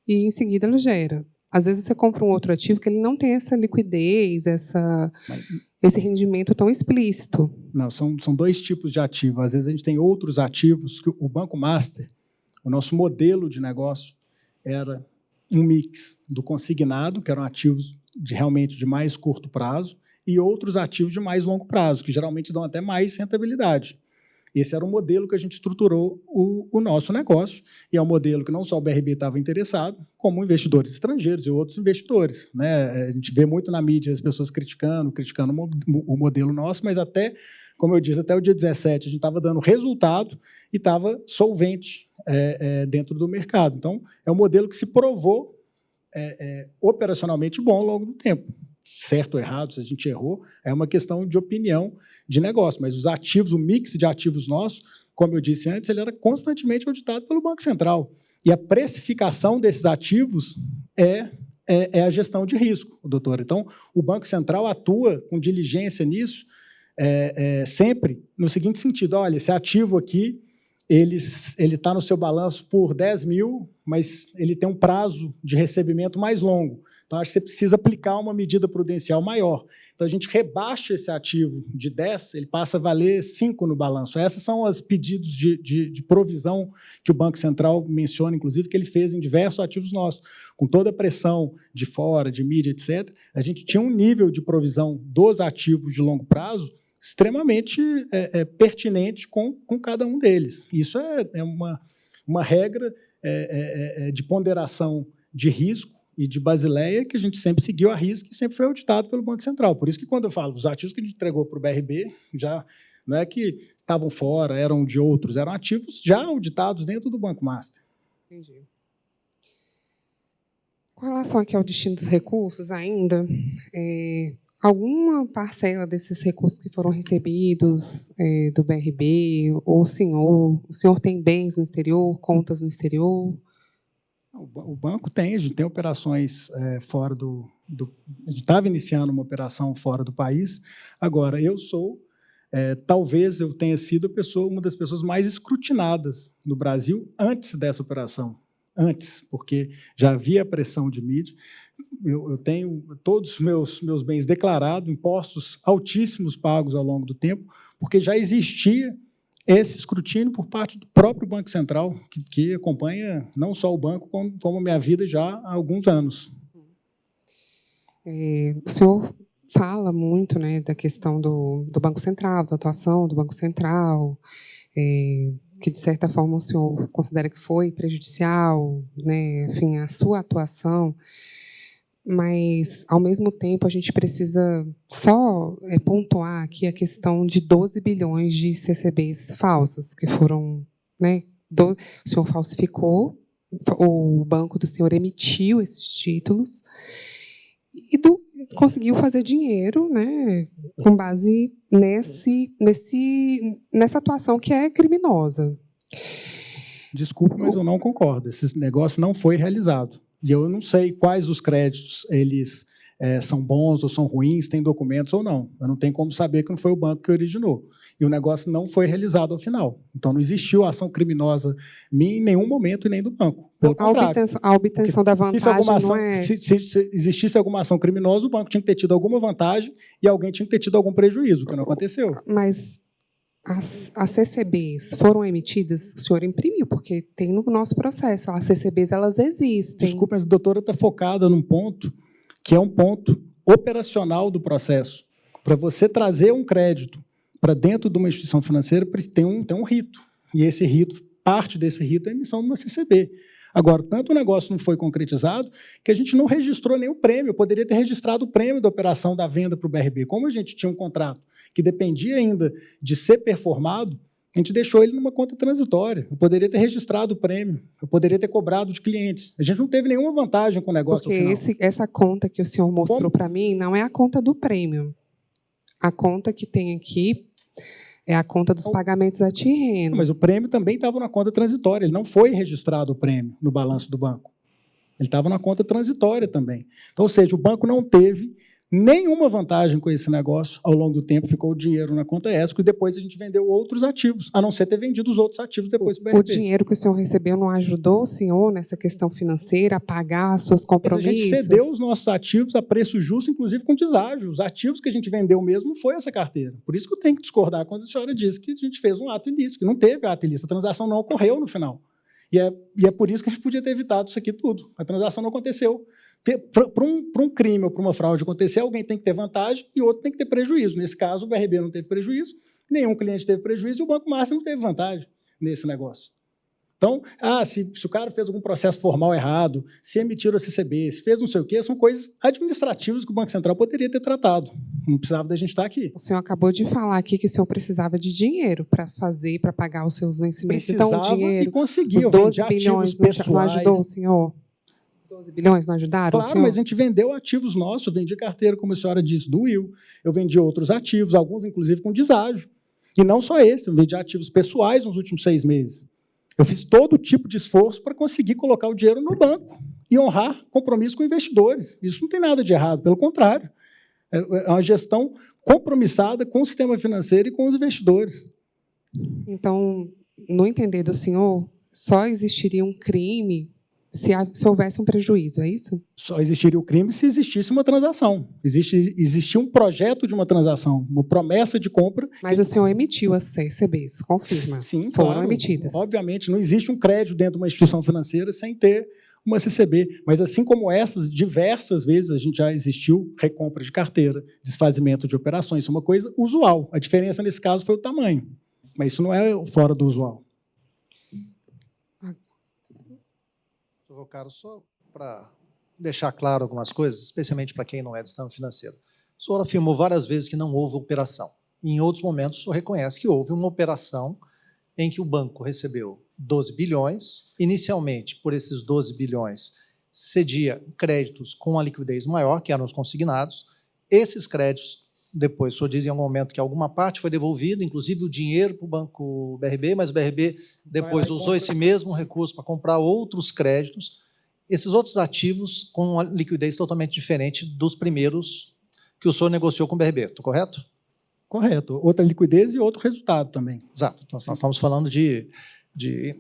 e, em seguida, ele gera. Às vezes, você compra um outro ativo que ele não tem essa liquidez, esse rendimento tão explícito. Não, são dois tipos de ativo. Às vezes, a gente tem outros ativos que o Banco Master, o nosso modelo de negócio, era um mix do consignado, que eram ativos realmente de mais curto prazo, e outros ativos de mais longo prazo, que geralmente dão até mais rentabilidade. Esse era o modelo que a gente estruturou o nosso negócio, e é um modelo que não só o BRB estava interessado, como investidores estrangeiros e outros investidores, né? A gente vê muito na mídia as pessoas criticando o modelo nosso, mas até, como eu disse, até o dia 17 a gente estava dando resultado e estava solvente dentro do mercado. Então, é um modelo que se provou operacionalmente bom ao longo do tempo. Certo ou errado, se a gente errou, é uma questão de opinião de negócio, mas os ativos, o mix de ativos nossos, como eu disse antes, ele era constantemente auditado pelo Banco Central. E a precificação desses ativos é a gestão de risco, doutor. Então, o Banco Central atua com diligência nisso, sempre no seguinte sentido: olha, esse ativo aqui, ele está no seu balanço por 10 mil, mas ele tem um prazo de recebimento mais longo. Então, acho que você precisa aplicar uma medida prudencial maior. Então, a gente rebaixa esse ativo de 10, ele passa a valer 5 no balanço. Esses são os pedidos de provisão que o Banco Central menciona, inclusive, que ele fez em diversos ativos nossos. Com toda a pressão de fora, de mídia, etc., a gente tinha um nível de provisão dos ativos de longo prazo extremamente pertinente com cada um deles. Isso é uma regra de ponderação de risco e de Basileia que a gente sempre seguiu à risca e sempre foi auditado pelo Banco Central. Por isso que, quando eu falo os ativos que a gente entregou para o BRB, já não é que estavam fora, eram de outros, eram ativos já auditados dentro do Banco Master. Entendi. Com relação aqui ao destino dos recursos, ainda, alguma parcela desses recursos que foram recebidos do BRB, ou o senhor tem bens no exterior, contas no exterior? O banco tem, a gente tem operações fora a gente estava iniciando uma operação fora do país. Agora, talvez eu tenha sido uma das pessoas mais escrutinadas no Brasil antes dessa operação. Antes, porque já havia pressão de mídia. Eu tenho todos os meus bens declarados, impostos altíssimos pagos ao longo do tempo, porque já existia esse escrutínio por parte do próprio Banco Central, que acompanha não só o banco, como a minha vida já há alguns anos. O senhor fala muito, né, da questão do Banco Central, da atuação do Banco Central, que, de certa forma, o senhor considera que foi prejudicial, né, enfim, a sua atuação, mas, ao mesmo tempo, a gente precisa só pontuar aqui a questão de 12 bilhões de CCBs falsas, que foram... Né, o senhor falsificou, o banco do senhor emitiu esses títulos e conseguiu fazer dinheiro, né, com base nessa atuação que é criminosa. Desculpe, mas eu não concordo. Esse negócio não foi realizado. E eu não sei quais os créditos eles são bons ou são ruins, têm documentos ou não. Eu não tenho como saber que não foi o banco que originou. E o negócio não foi realizado ao final. Então, não existiu ação criminosa minha em nenhum momento e nem do banco. Pelo contrário. A obtenção da vantagem não é... Se existisse alguma ação criminosa, o banco tinha que ter tido alguma vantagem e alguém tinha que ter tido algum prejuízo, o que não aconteceu. Mas as CCBs foram emitidas, o senhor imprimiu, porque tem no nosso processo. As CCBs, elas existem. Desculpa, mas a doutora está focada num ponto que é um ponto operacional do processo. Para você trazer um crédito para dentro de uma instituição financeira, tem um rito. E esse rito, parte desse rito é a emissão de uma CCB. Agora, tanto o negócio não foi concretizado que a gente não registrou nenhum prêmio. Eu poderia ter registrado o prêmio da operação da venda para o BRB. Como a gente tinha um contrato que dependia ainda de ser performado, a gente deixou ele numa conta transitória. Eu poderia ter registrado o prêmio, eu poderia ter cobrado de clientes. A gente não teve nenhuma vantagem com o negócio ao final. Porque essa conta que o senhor mostrou para mim não é a conta do prêmio. A conta que tem aqui é a conta dos pagamentos a terreno. Mas o prêmio também estava na conta transitória. Ele não foi registrado o prêmio no balanço do banco. Ele estava na conta transitória também. Então, ou seja, o banco não teve nenhuma vantagem com esse negócio. Ao longo do tempo, ficou o dinheiro na conta escro e depois a gente vendeu outros ativos, a não ser ter vendido os outros ativos depois do BRB. O dinheiro que o senhor recebeu não ajudou o senhor nessa questão financeira a pagar seus compromissos? Mas a gente cedeu os nossos ativos a preço justo, inclusive com deságio. Os ativos que a gente vendeu mesmo foi essa carteira. Por isso que eu tenho que discordar quando a senhora diz que a gente fez um ato ilícito, que não teve ato ilícito, a transação não ocorreu no final. E é por isso que a gente podia ter evitado isso aqui tudo. A transação não aconteceu. Para um crime ou para uma fraude acontecer, alguém tem que ter vantagem e outro tem que ter prejuízo. Nesse caso, o BRB não teve prejuízo, nenhum cliente teve prejuízo e o Banco Master não teve vantagem nesse negócio. Então, se o cara fez algum processo formal errado, se emitiu a CCB, se fez não sei o quê, são coisas administrativas que o Banco Central poderia ter tratado. Não precisava da gente estar aqui. O senhor acabou de falar aqui que o senhor precisava de dinheiro para pagar os seus vencimentos. Precisava então, o dinheiro, e conseguia. os 12 bilhões não ajudou o senhor? Os 12 bilhões não ajudaram Claro, o senhor? mas a gente vendeu ativos nossos, eu vendi carteira, como a senhora disse, do Will, eu vendi outros ativos, alguns inclusive com deságio. E não só esse, eu vendi ativos pessoais nos últimos 6 meses. Eu fiz todo tipo de esforço para conseguir colocar o dinheiro no banco e honrar compromisso com investidores. Isso não tem nada de errado, pelo contrário. É uma gestão compromissada com o sistema financeiro e com os investidores. Então, no entender do senhor, só existiria um crime se houvesse um prejuízo, é isso? Só existiria o crime se existisse uma transação. Existia um projeto de uma transação, uma promessa de compra. Mas o senhor emitiu as CCBs, confirma? Sim, foram claro, emitidas. Obviamente, não existe um crédito dentro de uma instituição financeira sem ter uma CCB. Mas, assim como essas, diversas vezes a gente já existiu recompra de carteira, desfazimento de operações. Isso é uma coisa usual. A diferença, nesse caso, foi o tamanho. Mas isso não é fora do usual. Caro, só para deixar claro algumas coisas, especialmente para quem não é do sistema financeiro. O senhor afirmou várias vezes que não houve operação. Em outros momentos, o senhor reconhece que houve uma operação em que o banco recebeu 12 bilhões. Inicialmente, por esses 12 bilhões, cedia créditos com a liquidez maior, que eram os consignados. Esses créditos, depois, o senhor diz em algum momento que alguma parte foi devolvida, inclusive o dinheiro para o Banco BRB, mas o BRB depois usou esse mesmo recurso para comprar outros créditos. Esses outros ativos com uma liquidez totalmente diferente dos primeiros que o senhor negociou com o BRB, estou correto? Correto. Outra liquidez e outro resultado também. Exato. Então, nós estamos falando de...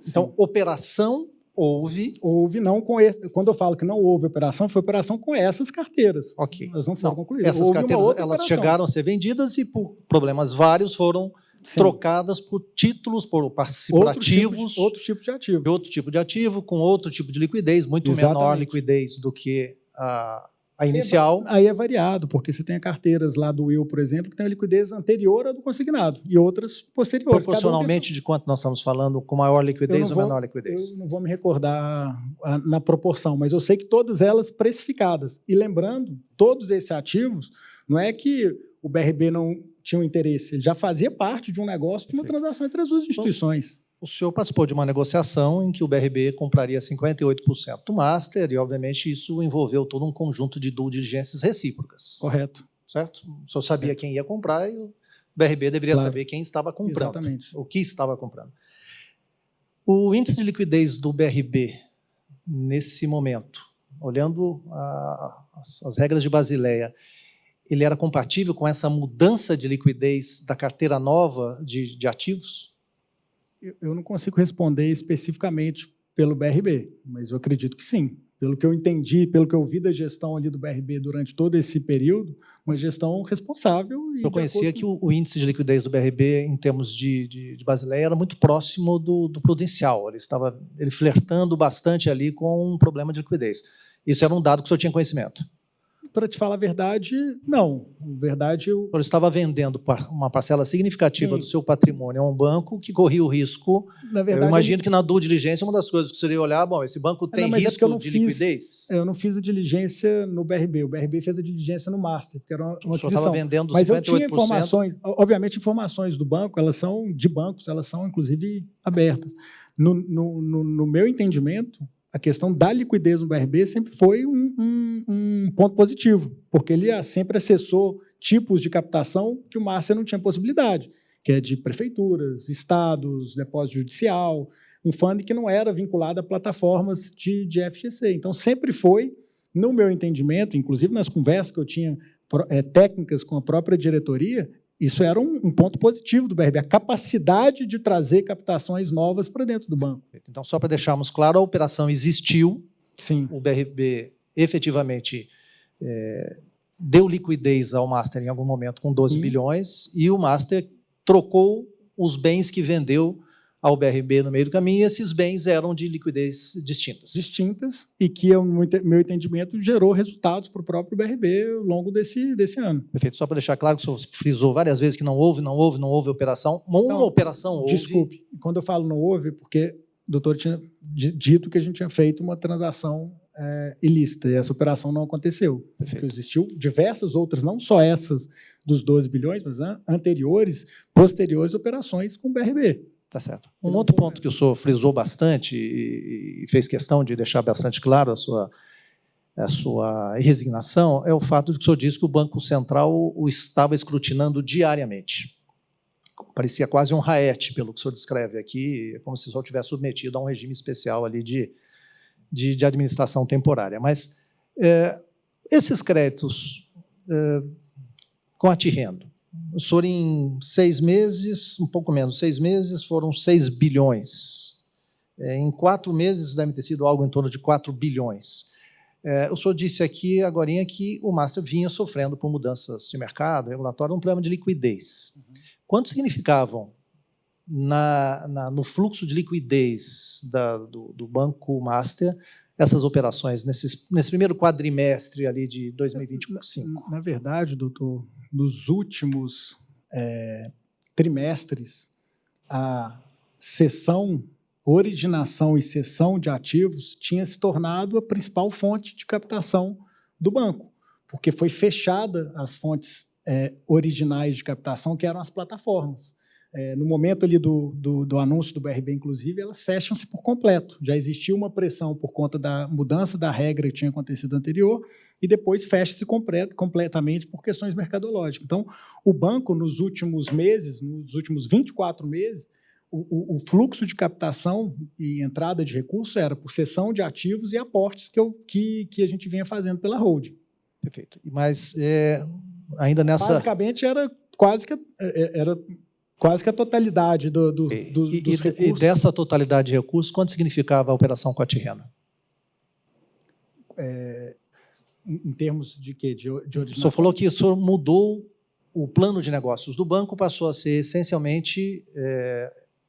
Então, operação houve... Houve, não com esse... Quando eu falo que não houve operação, foi operação com essas carteiras. Ok. Elas não foram concluídas. Essas carteiras, elas chegaram a ser vendidas e, por problemas vários, foram trocadas por títulos, por participativos. Outro tipo de ativo. Outro tipo de ativo, com outro tipo de liquidez, muito menor liquidez do que a inicial. Aí é variado, porque você tem carteiras lá do Will, por exemplo, que tem a liquidez anterior à do consignado, e outras posteriores. Proporcionalmente de quanto nós estamos falando, com maior liquidez ou menor liquidez? Eu não vou me recordar na proporção, mas eu sei que todas elas precificadas. E lembrando, todos esses ativos, não é que o BRB não tinha um interesse, ele já fazia parte de um negócio, de uma transação entre as duas instituições. O senhor participou de uma negociação em que o BRB compraria 58% do Master e, obviamente, isso envolveu todo um conjunto de due diligências recíprocas. Correto. Certo? O senhor sabia quem ia comprar e o BRB deveria saber quem estava comprando. Exatamente. O que estava comprando. O índice de liquidez do BRB, nesse momento, olhando as regras de Basileia, ele era compatível com essa mudança de liquidez da carteira nova de ativos? Eu não consigo responder especificamente pelo BRB, mas eu acredito que sim. Pelo que eu entendi, pelo que eu vi da gestão ali do BRB durante todo esse período, uma gestão responsável. Eu conhecia que o índice de liquidez do BRB, em termos de Basileia, era muito próximo do prudencial. Ele estava flertando bastante ali com um problema de liquidez. Isso era um dado que o senhor tinha conhecimento? Para te falar a verdade, não. Na verdade, O senhor estava vendendo uma parcela significativa do seu patrimônio a um banco que corria o risco. Na verdade, eu imagino que na due diligência, uma das coisas que seria olhar, bom, esse banco tem risco de liquidez? Eu não fiz a diligência no BRB. O BRB fez a diligência no Master, que era uma aquisição. O senhor estava vendendo 58%. Mas eu tinha informações, obviamente, informações do banco, elas são de bancos, elas são, inclusive, abertas. No meu entendimento, a questão da liquidez no BRB sempre foi um ponto positivo, porque ele sempre acessou tipos de captação que o Master não tinha possibilidade, que é de prefeituras, estados, depósito judicial, um fundo que não era vinculado a plataformas de FGC. Então, sempre foi, no meu entendimento, inclusive nas conversas que eu tinha técnicas com a própria diretoria, isso era um ponto positivo do BRB, a capacidade de trazer captações novas para dentro do banco. Então, só para deixarmos claro, a operação existiu, Sim. O BRB efetivamente deu liquidez ao Master em algum momento com 12 bilhões e o Master trocou os bens que vendeu ao BRB no meio do caminho, e esses bens eram de liquidez distintas. Distintas, e que, no meu entendimento, gerou resultados para o próprio BRB ao longo desse ano. Perfeito. Só para deixar claro que o senhor frisou várias vezes que não houve operação. Uma operação houve. Desculpe, quando eu falo não houve, porque o doutor tinha dito que a gente tinha feito uma transação ilícita, e essa operação não aconteceu. Porque existiu diversas outras, não só essas dos 12 bilhões, mas anteriores, posteriores operações com o BRB. Tá certo. Um outro ponto que o senhor frisou bastante e fez questão de deixar bastante claro a sua resignação é o fato de que o senhor disse que o Banco Central o estava escrutinando diariamente. Parecia quase um raete, pelo que o senhor descreve aqui, como se o senhor tivesse submetido a um regime especial ali de administração temporária. Mas esses créditos com a Tirreno, o senhor, em 6 meses, um pouco menos, 6 meses, foram 6 bilhões. Em 4 meses, deve ter sido algo em torno de 4 bilhões. O senhor disse aqui, agorinha, que o Master vinha sofrendo por mudanças de mercado, regulatório, um problema de liquidez. Quanto significavam, no fluxo de liquidez do Banco Master, essas operações, nesse primeiro quadrimestre ali de 2025? Na verdade, doutor, nos últimos trimestres, a originação e cessão de ativos tinha se tornado a principal fonte de captação do banco, porque foi fechada as fontes originais de captação, que eram as plataformas. No momento ali do anúncio do BRB, inclusive, elas fecham-se por completo. Já existiu uma pressão por conta da mudança da regra que tinha acontecido anterior e depois fecha-se completamente por questões mercadológicas. Então, o banco, nos últimos meses, nos últimos 24 meses, o fluxo de captação e entrada de recursos era por cessão de ativos e aportes que a gente vinha fazendo pela holding. Perfeito. Mas, ainda nessa... Basicamente, era quase que a totalidade dos recursos. E dessa totalidade de recursos, quanto significava a operação com a Tirreno? Em termos de quê? De originação? O senhor falou que o senhor mudou o plano de negócios do banco, passou a ser essencialmente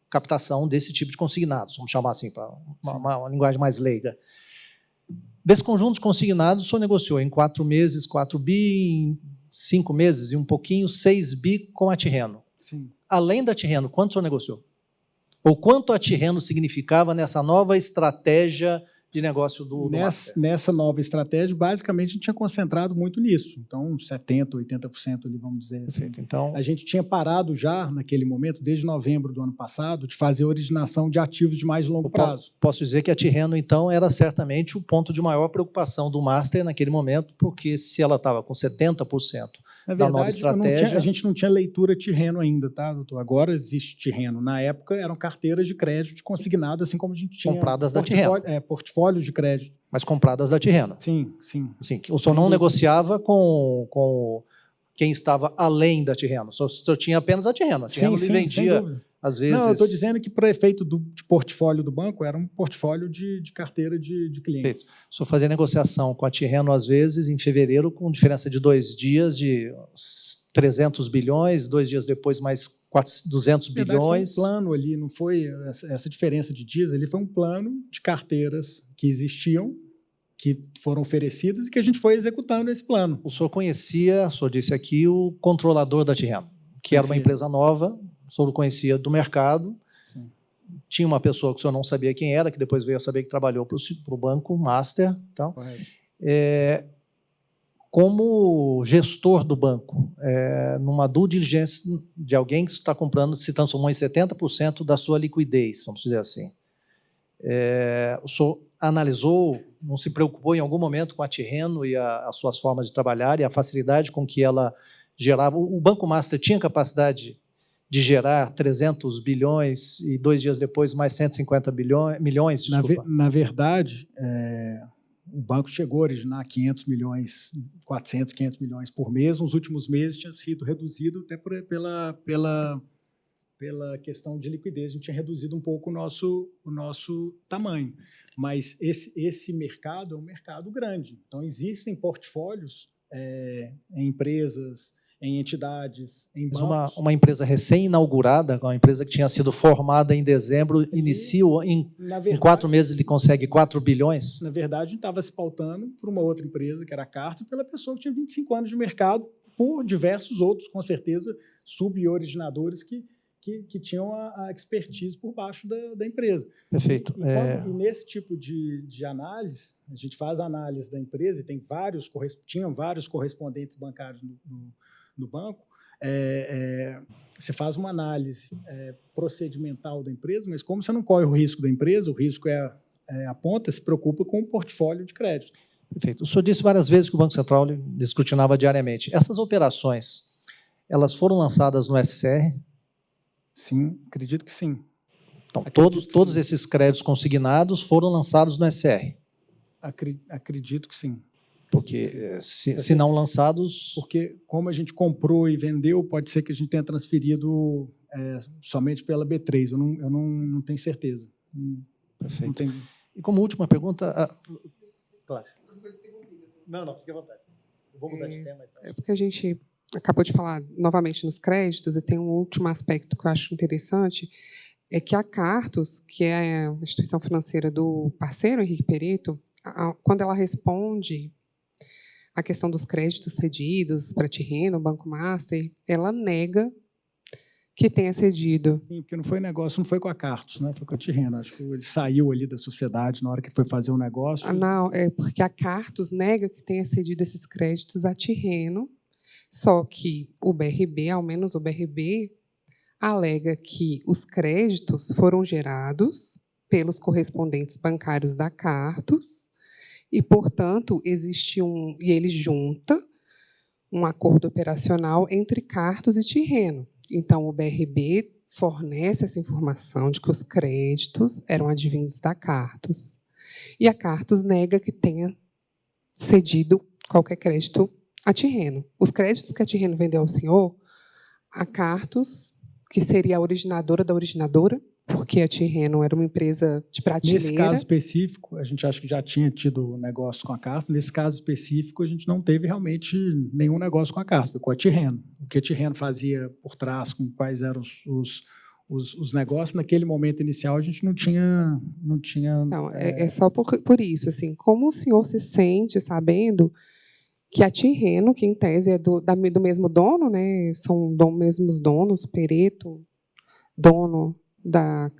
captação desse tipo de consignados, vamos chamar assim, para uma linguagem mais leiga. Desse conjunto de consignados, o senhor negociou em 4 meses 4 bi, em 5 meses e um pouquinho, 6 bi com a Tirreno. Sim. Além da Tirreno, quanto o senhor negociou? Ou quanto a Tirreno significava nessa nova estratégia de negócio do Master? Nessa nova estratégia, basicamente, a gente tinha concentrado muito nisso. Então, 70%, 80% ali, vamos dizer assim. Então, a gente tinha parado já, naquele momento, desde novembro do ano passado, de fazer a originação de ativos de mais longo prazo. Posso dizer que a Tirreno, então, era certamente o ponto de maior preocupação do Master naquele momento, porque se ela estava com 70% da nova estratégia... A gente não tinha leitura Tirreno ainda, tá, doutor? Agora existe Tirreno. Na época, eram carteiras de crédito consignado, assim como a gente tinha... Compradas da Tirreno. Portfólio de crédito. Mas compradas da Tirreno. Sim. O senhor não negociava com quem estava além da Tirreno. O senhor tinha apenas a Tirreno. A Tirreno lhe vendia, às vezes... Não, eu estou dizendo que, para efeito de portfólio do banco, era um portfólio de carteira de clientes. O senhor fazia negociação com a Tirreno, às vezes, em fevereiro, com diferença de 2 dias, de 300 bilhões, 2 dias depois mais 200 bilhões. Foi um plano ali, não foi essa diferença de dias, ali foi um plano de carteiras que existiam, que foram oferecidas e que a gente foi executando esse plano. O senhor conhecia, o senhor disse aqui, o controlador da Tirreno, que era uma empresa nova, o senhor o conhecia do mercado. Sim. Tinha uma pessoa que o senhor não sabia quem era, que depois veio a saber que trabalhou para o Banco Master. Então, como gestor do banco, numa due diligence de alguém que está comprando, se transformou em 70% da sua liquidez, vamos dizer assim. O senhor analisou, não se preocupou em algum momento com a Tirreno e as suas formas de trabalhar e a facilidade com que ela gerava? O Banco Master tinha capacidade de gerar 300 bilhões e 2 dias depois mais 150 milhões? Desculpa. Na verdade, o banco chegou a originar 500 milhões, 400, 500 milhões por mês. Nos últimos meses tinha sido reduzido até pela questão de liquidez. A gente tinha reduzido um pouco o nosso tamanho. Mas esse mercado é um mercado grande. Então, existem portfólios em empresas, em entidades, em bancos. Uma empresa recém-inaugurada, uma empresa que tinha sido formada em dezembro, em 4 meses ele consegue 4 bilhões? Na verdade, a gente estava se pautando por uma outra empresa, que era a Carta, pela pessoa que tinha 25 anos de mercado, por diversos outros, com certeza, sub-originadores que tinham a expertise por baixo da empresa. Perfeito. E nesse tipo de análise, a gente faz a análise da empresa, e tinham vários correspondentes bancários no banco, você faz uma análise procedimental da empresa, mas como você não corre o risco da empresa, o risco a ponta, se preocupa com o portfólio de crédito. Perfeito. O senhor disse várias vezes que o Banco Central escrutinava diariamente. Essas operações, elas foram lançadas no SCR? Sim, acredito que sim. Então, todos esses créditos consignados foram lançados no SCR? Acredito que sim. Porque, se não lançados... Porque, como a gente comprou e vendeu, pode ser que a gente tenha transferido somente pela B3. Eu não tenho certeza. Perfeito. Não tenho... E como última pergunta... Claro. Não, fique à vontade. Eu vou mudar de tema. Então. É porque a gente acabou de falar novamente nos créditos, e tem um último aspecto que eu acho interessante, é que a Cartus, que é a instituição financeira do parceiro Henrique Pereto, quando ela responde a questão dos créditos cedidos para Tirreno, Banco Master, ela nega que tenha cedido. Sim, porque não foi com a Cartus, né? Foi com a Tirreno. Acho que ele saiu ali da sociedade na hora que foi fazer o negócio. Não, é porque a Cartus nega que tenha cedido esses créditos a Tirreno, só que o BRB, ao menos o BRB, alega que os créditos foram gerados pelos correspondentes bancários da Cartus, e, portanto, e ele junta um acordo operacional entre Cartus e Tirreno. Então, o BRB fornece essa informação de que os créditos eram advindos da Cartus. E a Cartus nega que tenha cedido qualquer crédito a Tirreno. Os créditos que a Tirreno vendeu ao senhor, a Cartus, que seria a originadora da originadora, porque a Tirreno era uma empresa de prateleira. Nesse caso específico, a gente acha que já tinha tido negócio com a Cartus. Nesse caso específico, a gente não teve realmente nenhum negócio com a Cartus, foi com a Tirreno. O que a Tirreno fazia por trás, com quais eram os negócios, naquele momento inicial, a gente não tinha... Não, é só por isso. Assim, como o senhor se sente sabendo que a Tirreno, que em tese é do mesmo dono, né, são mesmos donos, Pereto, dono da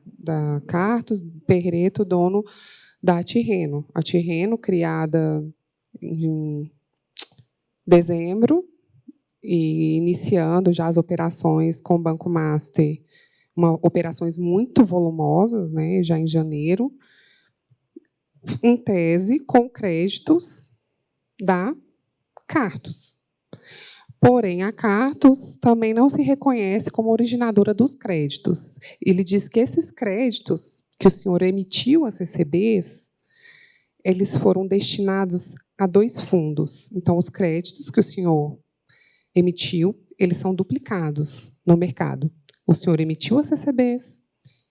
Cartus, Pereto, dono da Tirreno. A Tirreno, criada em dezembro e iniciando já as operações com o Banco Master, operações muito volumosas, né, já em janeiro, em tese, com créditos da Cartus. Porém, a Cartus também não se reconhece como originadora dos créditos. Ele diz que esses créditos que o senhor emitiu a CCBs, eles foram destinados a 2 fundos. Então, os créditos que o senhor emitiu, eles são duplicados no mercado. O senhor emitiu as CCBs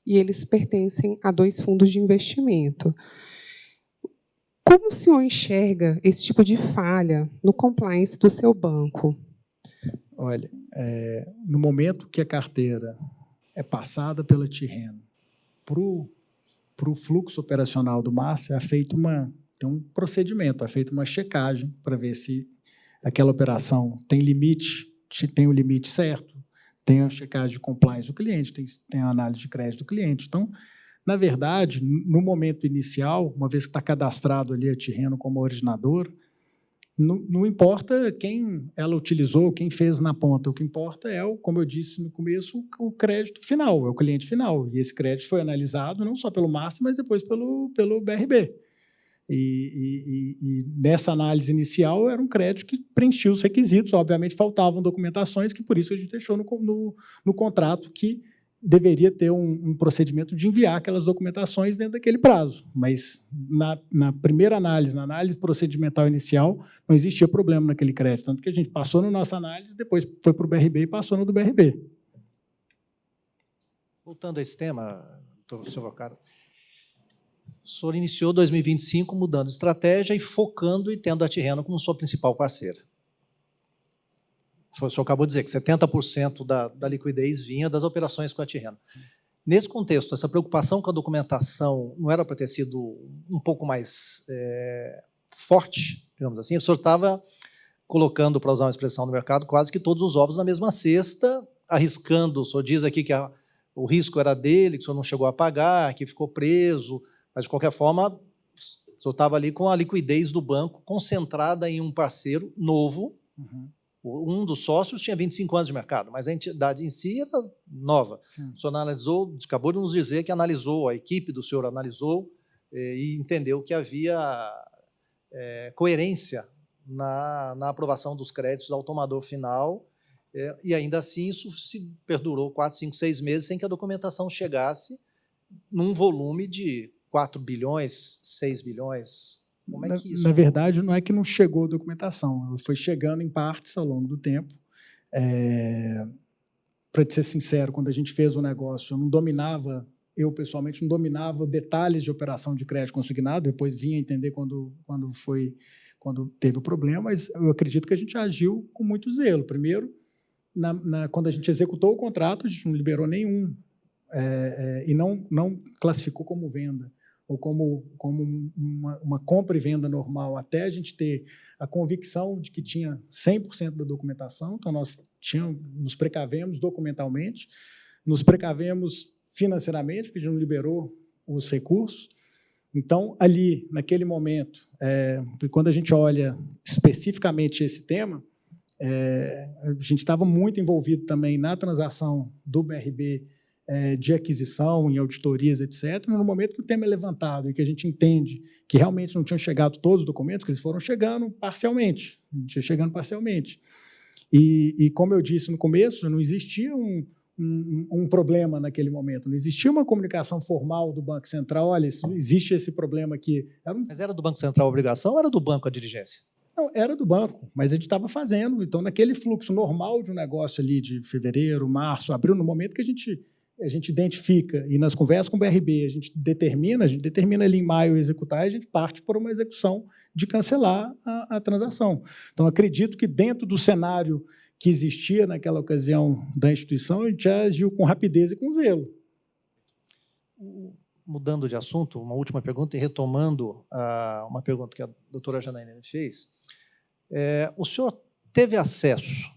e eles pertencem a 2 fundos de investimento. Como o senhor enxerga esse tipo de falha no compliance do seu banco? Olha, no momento que a carteira é passada pela Tirreno para o fluxo operacional do Master, tem um procedimento, é feita uma checagem para ver se aquela operação tem limite, tem o limite certo, tem a checagem de compliance do cliente, tem a análise de crédito do cliente. Então, na verdade, no momento inicial, uma vez que está cadastrado ali a Tirreno como originador, não importa quem ela utilizou, quem fez na ponta, o que importa é, como eu disse no começo, o crédito final, é o cliente final. E esse crédito foi analisado não só pelo Master, mas depois pelo BRB. E nessa análise inicial era um crédito que preenchia os requisitos, obviamente faltavam documentações, que por isso a gente deixou no contrato que deveria ter um procedimento de enviar aquelas documentações dentro daquele prazo. Mas, na primeira análise, na análise procedimental inicial, não existia problema naquele crédito. Tanto que a gente passou na nossa análise, depois foi para o BRB e passou no do BRB. Voltando a esse tema, doutor Vocaro, o senhor iniciou 2025 mudando de estratégia e focando e tendo a Tirreno como sua principal parceira. O senhor acabou de dizer que 70% da liquidez vinha das operações com a Tirreno. Nesse contexto, essa preocupação com a documentação não era para ter sido um pouco mais forte, digamos assim? O senhor estava colocando, para usar uma expressão no mercado, quase que todos os ovos na mesma cesta, arriscando. O senhor diz aqui que o risco era dele, que o senhor não chegou a pagar, que ficou preso, mas, de qualquer forma, o senhor estava ali com a liquidez do banco concentrada em um parceiro novo. Uhum. Um dos sócios tinha 25 anos de mercado, mas a entidade em si era nova. Sim. O senhor analisou, acabou de nos dizer que analisou, a equipe do senhor analisou e entendeu que havia coerência na aprovação dos créditos ao tomador final, e ainda assim isso se perdurou 4, 5, 6 meses sem que a documentação chegasse num volume de 4 bilhões, 6 bilhões... Como é que isso... Na verdade, não é que não chegou a documentação, ela foi chegando em partes ao longo do tempo. Para ser sincero, quando a gente fez o negócio, eu não dominava, eu pessoalmente não dominava detalhes de operação de crédito consignado, depois vim a entender quando teve o problema, mas eu acredito que a gente agiu com muito zelo. Primeiro, quando a gente executou o contrato, a gente não liberou nenhum, e não classificou como venda, ou como uma compra e venda normal, até a gente ter a convicção de que tinha 100% da documentação. Então, nós nos precavemos documentalmente, nos precavemos financeiramente, porque a gente não liberou os recursos. Então, ali, naquele momento, quando a gente olha especificamente esse tema, a gente estava muito envolvido também na transação do BRB, de aquisição, em auditorias, etc., no momento que o tema é levantado e que a gente entende que realmente não tinham chegado todos os documentos, que eles foram chegando parcialmente, E, como eu disse no começo, não existia um problema naquele momento, não existia uma comunicação formal do Banco Central, olha, existe esse problema aqui. Mas era do Banco Central a obrigação ou era do banco a diligência? Não, era do banco, mas a gente estava fazendo. Então, naquele fluxo normal de um negócio ali de fevereiro, março, abril, no momento que a gente identifica, e nas conversas com o BRB, a gente determina ali em maio executar, e a gente parte por uma execução de cancelar a transação. Então, acredito que dentro do cenário que existia naquela ocasião da instituição, a gente já agiu com rapidez e com zelo. Mudando de assunto, uma última pergunta, e retomando uma pergunta que a doutora Janaína fez, o senhor teve acesso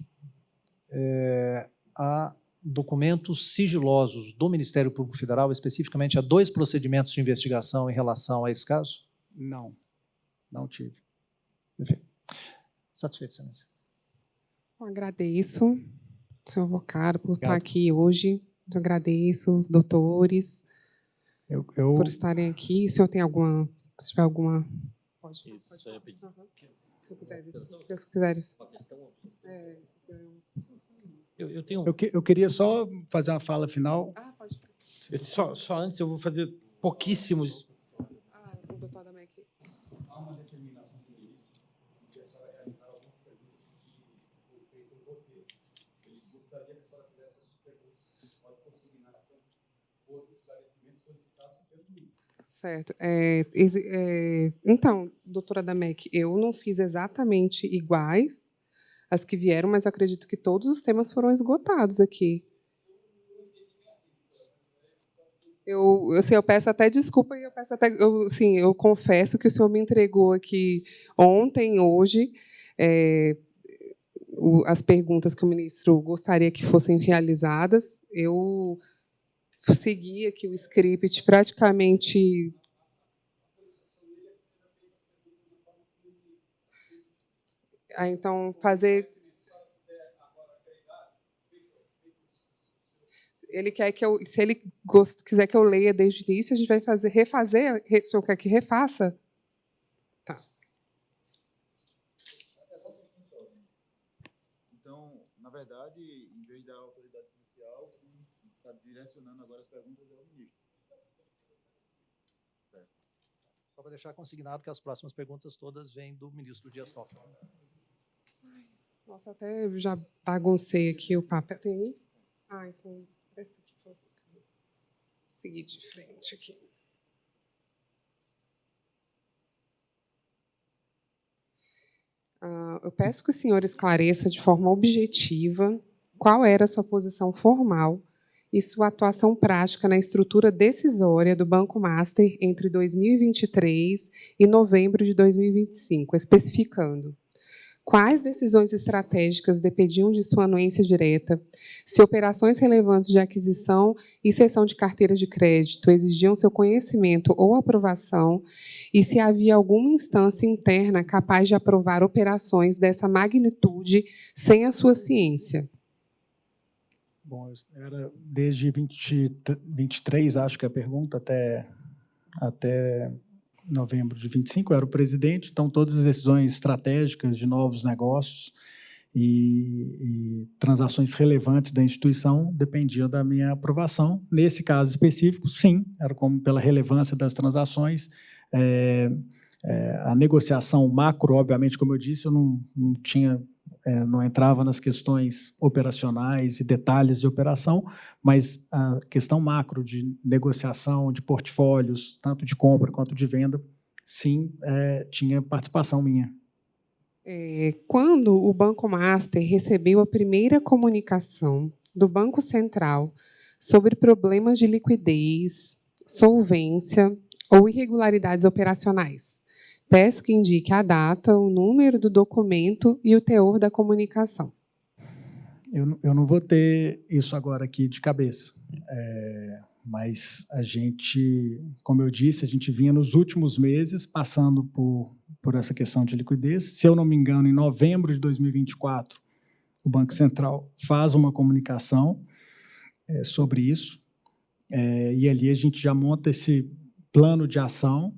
a documentos sigilosos do Ministério Público Federal, especificamente a 2 procedimentos de investigação em relação a esse caso? Não tive. Perfeito. Satisfeito, excelência. Eu agradeço, senhor Vocaro, por estar aqui hoje. Eu agradeço os doutores por estarem aqui. O senhor tem alguma... Se tiver alguma... Pode. Se eu quiseres. Eu queria só fazer uma fala final. Pode. Só antes, eu vou fazer pouquíssimos... O doutor Adamec. Há uma determinação do ministro de a senhora realizar algumas perguntas que foi feito no roteiro. Ele gostaria que a senhora fizesse essas perguntas, pode consignar outros esclarecimentos solicitados pelo ministro. Certo. Então, doutora Adamec, eu não fiz exatamente iguais as que vieram, mas acredito que todos os temas foram esgotados aqui. Eu peço até desculpa e eu confesso que o senhor me entregou aqui ontem, hoje, as perguntas que o ministro gostaria que fossem realizadas. Eu segui aqui o script praticamente... Então, fazer... Ele quer que eu... Se ele quiser que eu leia desde o início, a gente vai refazer... O senhor quer que refaça? Tá. Então, na verdade, em vez da autoridade policial, está direcionando agora as perguntas ao ministro. Só para deixar consignado que as próximas perguntas todas vêm do ministro Dias Toffoli. Nossa, até já baguncei aqui o papel. Tem? Ah, então, esse aqui foi. Vou seguir de frente aqui. Eu peço que o senhor esclareça de forma objetiva qual era a sua posição formal e sua atuação prática na estrutura decisória do Banco Master entre 2023 e novembro de 2025, especificando quais decisões estratégicas dependiam de sua anuência direta, se operações relevantes de aquisição e cessão de carteiras de crédito exigiam seu conhecimento ou aprovação, e se havia alguma instância interna capaz de aprovar operações dessa magnitude sem a sua ciência. Bom, era desde 23, acho que é a pergunta, até novembro de 25, eu era o presidente, então todas as decisões estratégicas de novos negócios e transações relevantes da instituição dependiam da minha aprovação. Nesse caso específico, sim, era como pela relevância das transações. A negociação macro, obviamente, como eu disse, eu não entrava nas questões operacionais e detalhes de operação, mas a questão macro de negociação de portfólios, tanto de compra quanto de venda, sim, tinha participação minha. Quando o Banco Master recebeu a primeira comunicação do Banco Central sobre problemas de liquidez, solvência ou irregularidades operacionais, peço que indique a data, o número do documento e o teor da comunicação. Eu não vou ter isso agora aqui de cabeça, mas a gente, como eu disse, a gente vinha nos últimos meses passando por essa questão de liquidez. Se eu não me engano, em novembro de 2024, o Banco Central faz uma comunicação sobre isso, e ali a gente já monta esse plano de ação,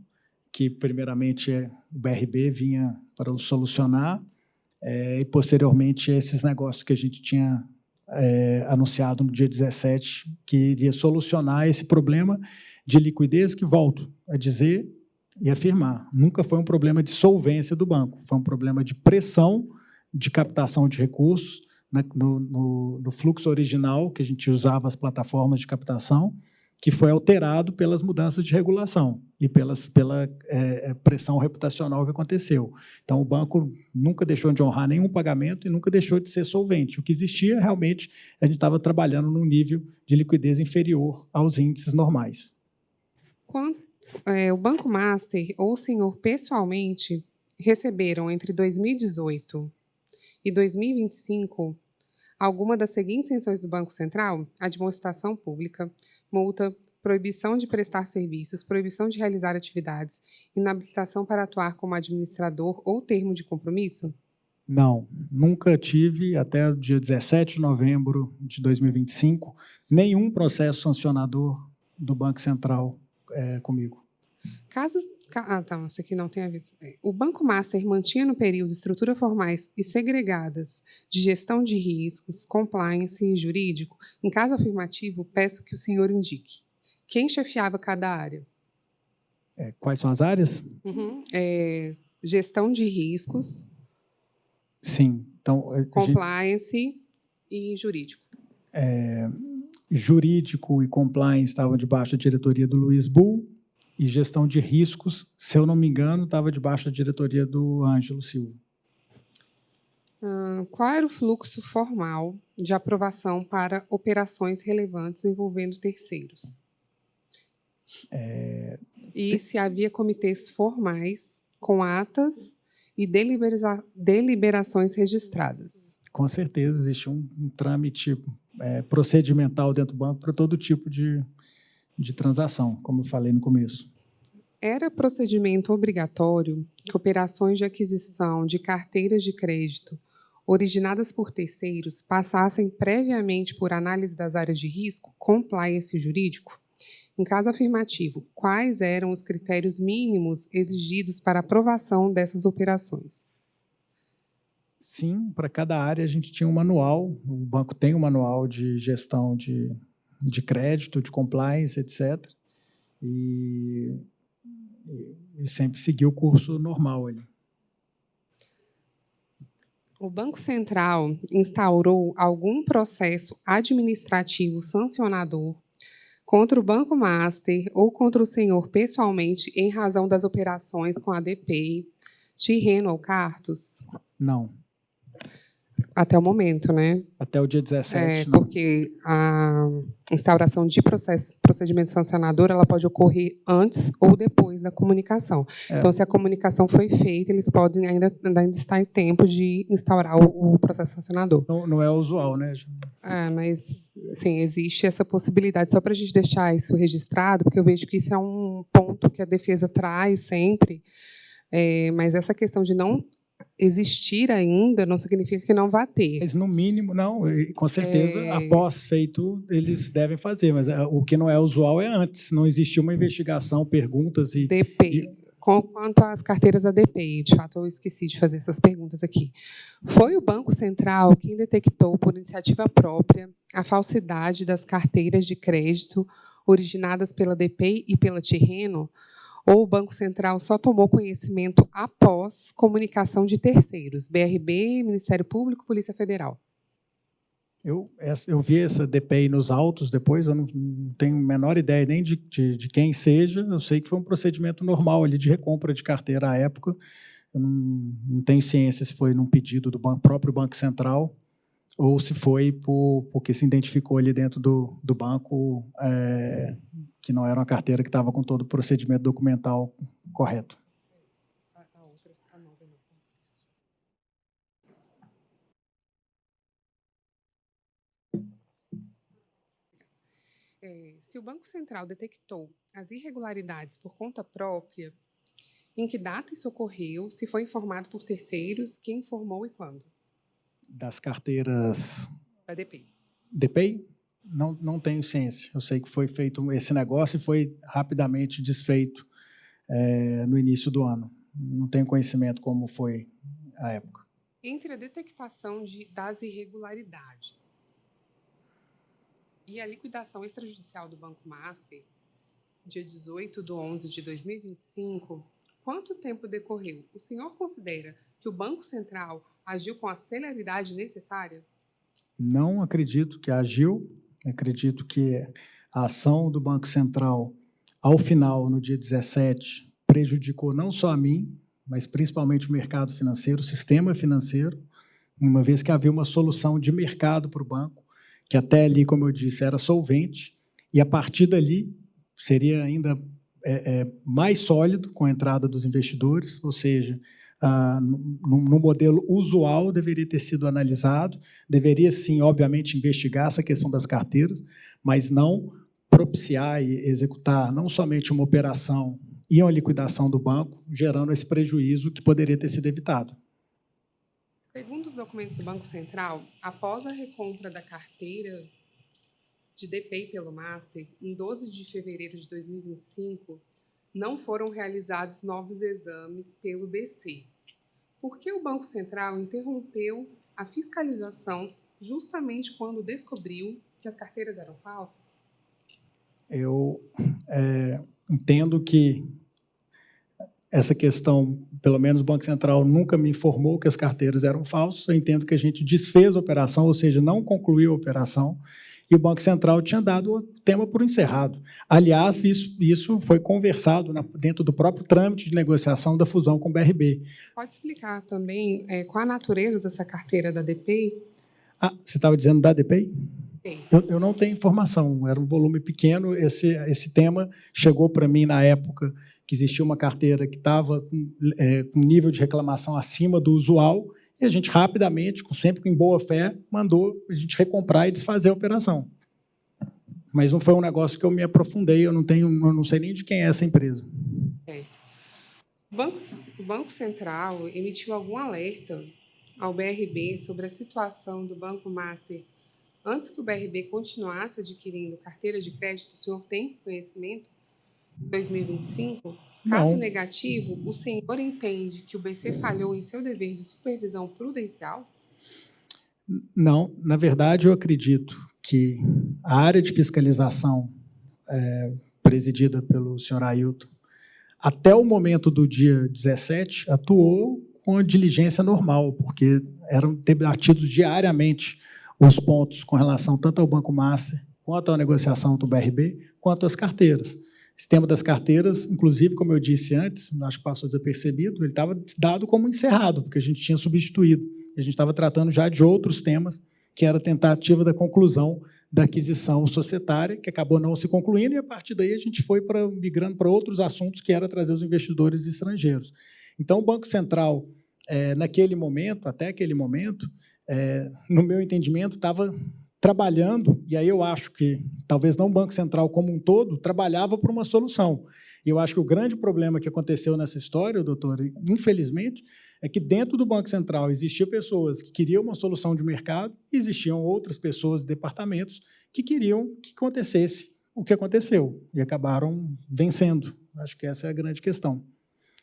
que primeiramente o BRB vinha para solucionar, e posteriormente esses negócios que a gente tinha anunciado no dia 17, que iria solucionar esse problema de liquidez, que, volto a dizer e afirmar, nunca foi um problema de solvência do banco, foi um problema de pressão de captação de recursos no fluxo original, que a gente usava as plataformas de captação, que foi alterado pelas mudanças de regulação e pela pressão reputacional que aconteceu. Então, o banco nunca deixou de honrar nenhum pagamento e nunca deixou de ser solvente. O que existia, realmente, a gente estava trabalhando num nível de liquidez inferior aos índices normais. O Banco Master ou o senhor pessoalmente receberam entre 2018 e 2025 alguma das seguintes sanções do Banco Central: admoestação pública, multa, proibição de prestar serviços, proibição de realizar atividades, inabilitação para atuar como administrador ou termo de compromisso? Não, nunca tive, até o dia 17 de novembro de 2025, nenhum processo sancionador do Banco Central comigo. Isso aqui não tem aviso. O Banco Master mantinha no período estruturas formais e segregadas de gestão de riscos, compliance e jurídico? Em caso afirmativo, peço que o senhor indique quem chefiava cada área. Quais são as áreas? Gestão de riscos, sim. Então, compliance e jurídico. Jurídico e compliance estavam debaixo da diretoria do Luiz Bull, e gestão de riscos, se eu não me engano, estava debaixo da diretoria do Ângelo Silva. Qual era o fluxo formal de aprovação para operações relevantes envolvendo terceiros? E se havia comitês formais com atas e deliberações registradas? Com certeza, existe um trâmite procedimental dentro do banco para todo tipo de transação, como eu falei no começo. Era procedimento obrigatório que operações de aquisição de carteiras de crédito originadas por terceiros passassem previamente por análise das áreas de risco, compliance e jurídico? Em caso afirmativo, quais eram os critérios mínimos exigidos para aprovação dessas operações? Sim, para cada área a gente tinha um manual, o banco tem um manual de gestão de de crédito, de compliance, etc. E sempre seguiu o curso normal ali. O Banco Central instaurou algum processo administrativo sancionador contra o Banco Master ou contra o senhor pessoalmente em razão das operações com a DPI, Tirreno ou Cartos? Não. Até o momento, né? Até o dia 17, não. Porque a instauração de procedimento sancionador ela pode ocorrer antes ou depois da comunicação. Então, se a comunicação foi feita, eles podem ainda estar em tempo de instaurar o processo sancionador. Não é usual, né? Mas, sim, existe essa possibilidade. Só para a gente deixar isso registrado, porque eu vejo que isso é um ponto que a defesa traz sempre, mas essa questão de não existir ainda não significa que não vá ter. Mas, no mínimo, não, com certeza, após feito, eles devem fazer, mas o que não é usual é antes, não existia uma investigação, perguntas e... DPI. Quanto às carteiras da DPI, de fato, eu esqueci de fazer essas perguntas aqui. Foi o Banco Central quem detectou, por iniciativa própria, a falsidade das carteiras de crédito originadas pela DPI e pela Tirreno, ou o Banco Central só tomou conhecimento após comunicação de terceiros, BRB, Ministério Público, Polícia Federal? Eu vi essa DPI nos autos depois, eu não tenho a menor ideia nem de quem seja, eu sei que foi um procedimento normal ali de recompra de carteira à época, eu não tenho ciência se foi num pedido do próprio Banco Central ou se foi porque se identificou ali dentro do banco que não era uma carteira que estava com todo o procedimento documental correto. Se o Banco Central detectou as irregularidades por conta própria, em que data isso ocorreu, se foi informado por terceiros, quem informou e quando? Das carteiras... Da DPI. DPI? Não tenho ciência. Eu sei que foi feito esse negócio e foi rapidamente desfeito no início do ano. Não tenho conhecimento como foi a época. Entre a detectação das irregularidades e a liquidação extrajudicial do Banco Master, dia 18/11/2025, quanto tempo decorreu? O senhor considera que o Banco Central agiu com a celeridade necessária? Não acredito que agiu. Acredito que a ação do Banco Central, ao final, no dia 17, prejudicou não só a mim, mas principalmente o mercado financeiro, o sistema financeiro, uma vez que havia uma solução de mercado para o banco, que até ali, como eu disse, era solvente, e a partir dali seria ainda mais sólido com a entrada dos investidores, ou seja, no modelo usual deveria ter sido analisado, deveria sim, obviamente, investigar essa questão das carteiras, mas não propiciar e executar não somente uma operação e uma liquidação do banco, gerando esse prejuízo que poderia ter sido evitado. Segundo os documentos do Banco Central, após a recompra da carteira de DPI pelo Master, em 12 de fevereiro de 2025, não foram realizados novos exames pelo BC. Por que o Banco Central interrompeu a fiscalização justamente quando descobriu que as carteiras eram falsas? Eu entendo que essa questão, pelo menos o Banco Central nunca me informou que as carteiras eram falsas, eu entendo que a gente desfez a operação, ou seja, não concluiu a operação, e o Banco Central tinha dado o tema por encerrado. Aliás, isso foi conversado dentro do próprio trâmite de negociação da fusão com o BRB. Pode explicar também qual a natureza dessa carteira da DPI? Você estava dizendo da DPI? Sim. Eu não tenho informação, era um volume pequeno, esse tema chegou para mim na época que existia uma carteira que estava com nível de reclamação acima do usual, e a gente rapidamente, sempre em boa fé, mandou a gente recomprar e desfazer a operação. Mas não foi um negócio que eu me aprofundei, eu não sei nem de quem é essa empresa. Certo. O Banco Central emitiu algum alerta ao BRB sobre a situação do Banco Master antes que o BRB continuasse adquirindo carteira de crédito? O senhor tem conhecimento? Em 2025? Caso negativo, o senhor entende que o BC falhou em seu dever de supervisão prudencial? Não, na verdade, eu acredito que a área de fiscalização presidida pelo senhor Ailton, até o momento do dia 17, atuou com a diligência normal, porque eram debatidos diariamente os pontos com relação tanto ao Banco Master, quanto à negociação do BRB, quanto às carteiras. Esse tema das carteiras, inclusive, como eu disse antes, acho que passou desapercebido, ele estava dado como encerrado, porque a gente tinha substituído. A gente estava tratando já de outros temas, que era a tentativa da conclusão da aquisição societária, que acabou não se concluindo, e a partir daí a gente foi migrando para outros assuntos, que era trazer os investidores estrangeiros. Então, o Banco Central, naquele momento, até aquele momento, no meu entendimento, estava trabalhando, e aí eu acho que, talvez não o Banco Central como um todo, trabalhava por uma solução. E eu acho que o grande problema que aconteceu nessa história, doutor, infelizmente, é que dentro do Banco Central existiam pessoas que queriam uma solução de mercado e existiam outras pessoas, departamentos, que queriam que acontecesse o que aconteceu e acabaram vencendo. Acho que essa é a grande questão.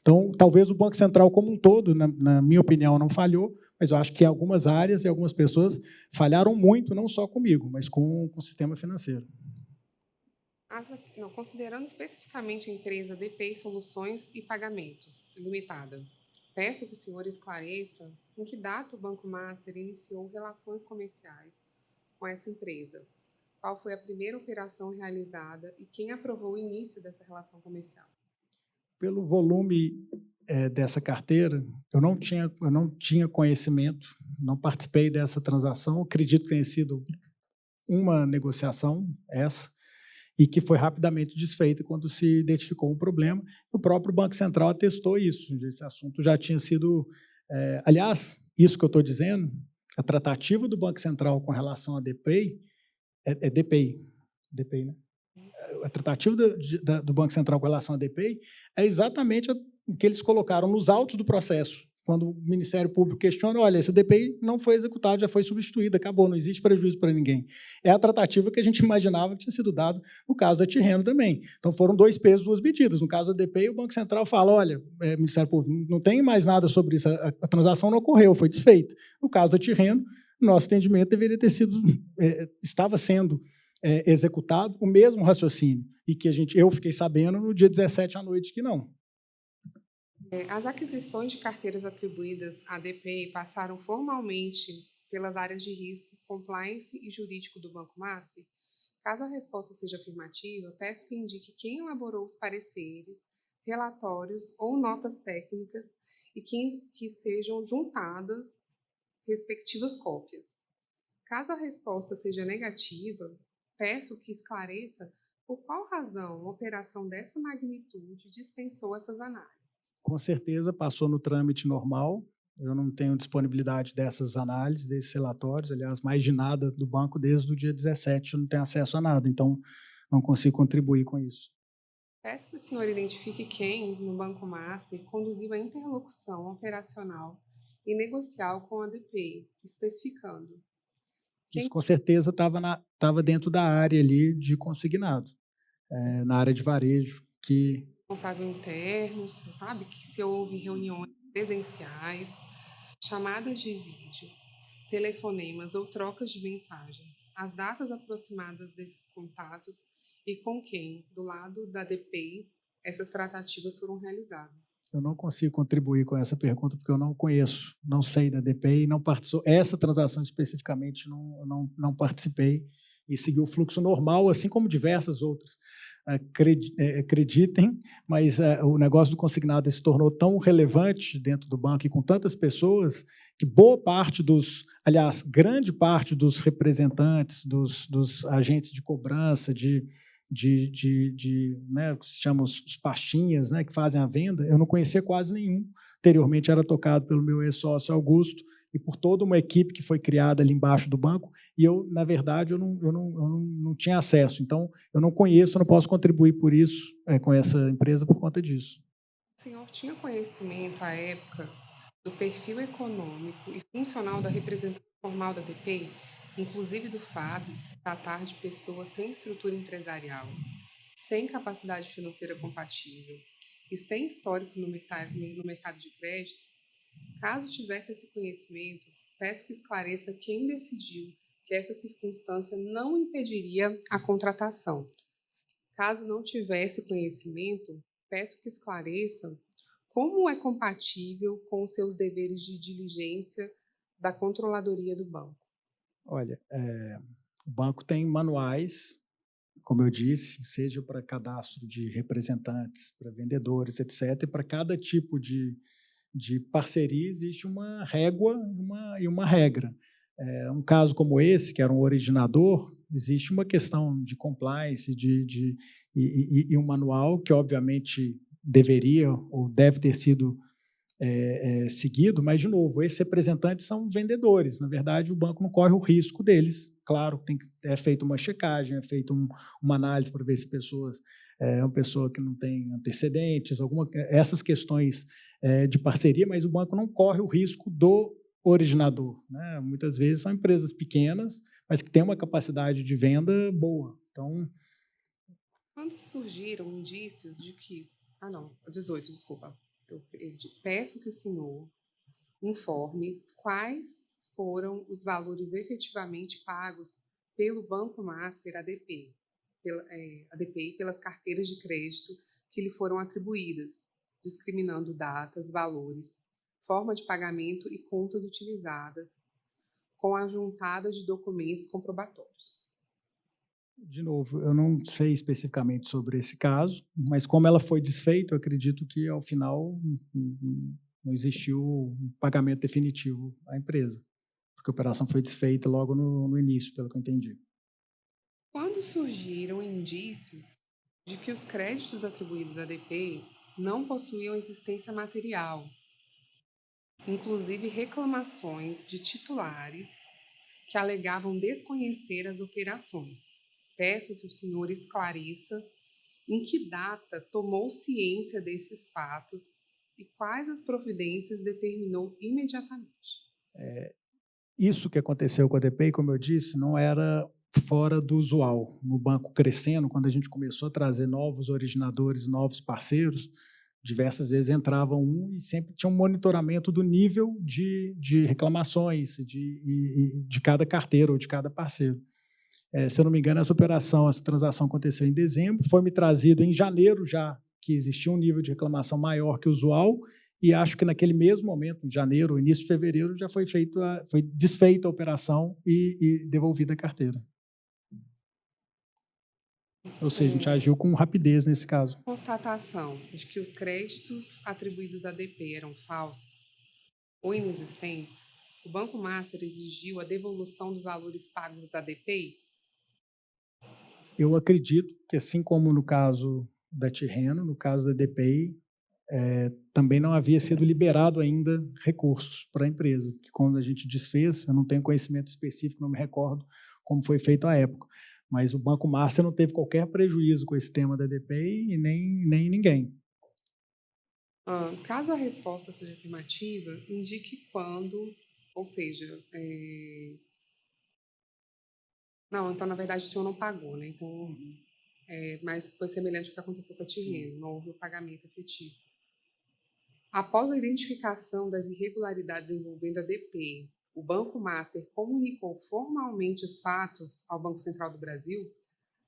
Então, talvez o Banco Central como um todo, na minha opinião, não falhou, mas eu acho que algumas áreas e algumas pessoas falharam muito, não só comigo, mas com o sistema financeiro. Considerando especificamente a empresa DPI Soluções e Pagamentos Limitada, peço que o senhor esclareça em que data o Banco Master iniciou relações comerciais com essa empresa, qual foi a primeira operação realizada e quem aprovou o início dessa relação comercial. Pelo volume dessa carteira, eu não tinha conhecimento, não participei dessa transação, acredito que tenha sido uma negociação, essa, e que foi rapidamente desfeita quando se identificou um problema. O próprio Banco Central atestou isso, esse assunto já tinha sido... aliás, isso que eu estou dizendo, a tratativa do Banco Central com relação à DPI, DPI, né? A tratativa do Banco Central com relação à DPI é exatamente o que eles colocaram nos autos do processo. Quando o Ministério Público questiona, olha, essa DPI não foi executada, já foi substituída, acabou, não existe prejuízo para ninguém. É a tratativa que a gente imaginava que tinha sido dado no caso da Tirreno também. Então, foram dois pesos, duas medidas. No caso da DPI, o Banco Central fala, olha, Ministério Público, não tem mais nada sobre isso, a transação não ocorreu, foi desfeita. No caso da Tirreno, nosso entendimento deveria ter sido, estava sendo executado o mesmo raciocínio, e que eu fiquei sabendo no dia 17 à noite que não. As aquisições de carteiras atribuídas à DPI passaram formalmente pelas áreas de risco, compliance e jurídico do Banco Master? Caso a resposta seja afirmativa, peço que indique quem elaborou os pareceres, relatórios ou notas técnicas e que sejam juntadas respectivas cópias. Caso a resposta seja negativa, peço que esclareça por qual razão uma operação dessa magnitude dispensou essas análises. Com certeza passou no trâmite normal, eu não tenho disponibilidade dessas análises, desses relatórios, aliás, mais de nada do banco desde o dia 17, eu não tenho acesso a nada, então não consigo contribuir com isso. Peço que o senhor identifique quem, no Banco Master, conduziu a interlocução operacional e negocial com a DPI, especificando. Isso com certeza estava dentro da área ali de consignado, na área de varejo, que... Responsável interno, você sabe que se houve reuniões presenciais, chamadas de vídeo, telefonemas ou trocas de mensagens, as datas aproximadas desses contatos e com quem, do lado da DPI, essas tratativas foram realizadas. Eu não consigo contribuir com essa pergunta porque eu não conheço, não sei da DPI, não participou. Essa transação especificamente não participei e segui o fluxo normal, assim como diversas outras. Acreditem, mas o negócio do consignado se tornou tão relevante dentro do banco e com tantas pessoas que boa parte aliás, grande parte dos representantes, dos agentes de cobrança, né, que se chamam os pastinhas, né, que fazem a venda, eu não conhecia quase nenhum. Anteriormente era tocado pelo meu ex-sócio Augusto e por toda uma equipe que foi criada ali embaixo do banco, e eu, na verdade, eu não tinha acesso. Então, eu não conheço, eu não posso contribuir por isso, com essa empresa por conta disso. O senhor tinha conhecimento, à época, do perfil econômico e funcional da representação formal da DPI, inclusive do fato de se tratar de pessoas sem estrutura empresarial, sem capacidade financeira compatível e sem histórico no mercado de crédito? Caso tivesse esse conhecimento, peço que esclareça quem decidiu que essa circunstância não impediria a contratação. Caso não tivesse conhecimento, peço que esclareça como é compatível com os seus deveres de diligência da controladoria do banco. Olha, o banco tem manuais, como eu disse, seja para cadastro de representantes, para vendedores, etc. E para cada tipo de parceria existe uma régua e uma regra. Um caso como esse, que era um originador, existe uma questão de compliance e um manual que, obviamente, deveria ou deve ter sido seguido, mas, de novo, esses representantes são vendedores. Na verdade, o banco não corre o risco deles. Claro, é feita uma checagem, é feita uma análise para ver se é uma pessoa que não tem antecedentes, essas questões de parceria, mas o banco não corre o risco do originador, né? Muitas vezes são empresas pequenas, mas que têm uma capacidade de venda boa. Então, quando surgiram indícios de que... 18, desculpa. Eu perdi. Peço que o senhor informe quais foram os valores efetivamente pagos pelo Banco Master ADP, pelas carteiras de crédito que lhe foram atribuídas, discriminando datas, valores, forma de pagamento e contas utilizadas, com a juntada de documentos comprobatórios. De novo, eu não sei especificamente sobre esse caso, mas como ela foi desfeita, eu acredito que, ao final, não existiu um pagamento definitivo à empresa, porque a operação foi desfeita logo no início, pelo que eu entendi. Quando surgiram indícios de que os créditos atribuídos à ADP não possuíam existência material, inclusive reclamações de titulares que alegavam desconhecer as operações, peço que o senhor esclareça em que data tomou ciência desses fatos e quais as providências determinou imediatamente. Isso que aconteceu com a ADP, como eu disse, não era fora do usual. No banco crescendo, quando a gente começou a trazer novos originadores, novos parceiros, diversas vezes entrava um e sempre tinha um monitoramento do nível de reclamações de cada carteira ou de cada parceiro. Se eu não me engano, essa transação aconteceu em dezembro, foi me trazido em janeiro já, que existia um nível de reclamação maior que o usual, e acho que naquele mesmo momento, em janeiro, início de fevereiro, já foi desfeita a operação e devolvida a carteira. Ou seja, a gente agiu com rapidez nesse caso. Constatação de que os créditos atribuídos à ADP eram falsos ou inexistentes, o Banco Master exigiu a devolução dos valores pagos à ADP? Eu acredito que, assim como no caso da Tirreno, no caso da ADP, também não havia sido liberado ainda recursos para a empresa, que quando a gente desfez, eu não tenho conhecimento específico, não me recordo como foi feito à época, mas o Banco Master não teve qualquer prejuízo com esse tema da ADP e nem ninguém. Caso a resposta seja afirmativa, indique quando, ou seja, não, então, na verdade, o senhor não pagou, né? Então, mas foi semelhante ao que aconteceu com a Tirreno, não houve o pagamento efetivo. Após a identificação das irregularidades envolvendo a ADP, o Banco Master comunicou formalmente os fatos ao Banco Central do Brasil,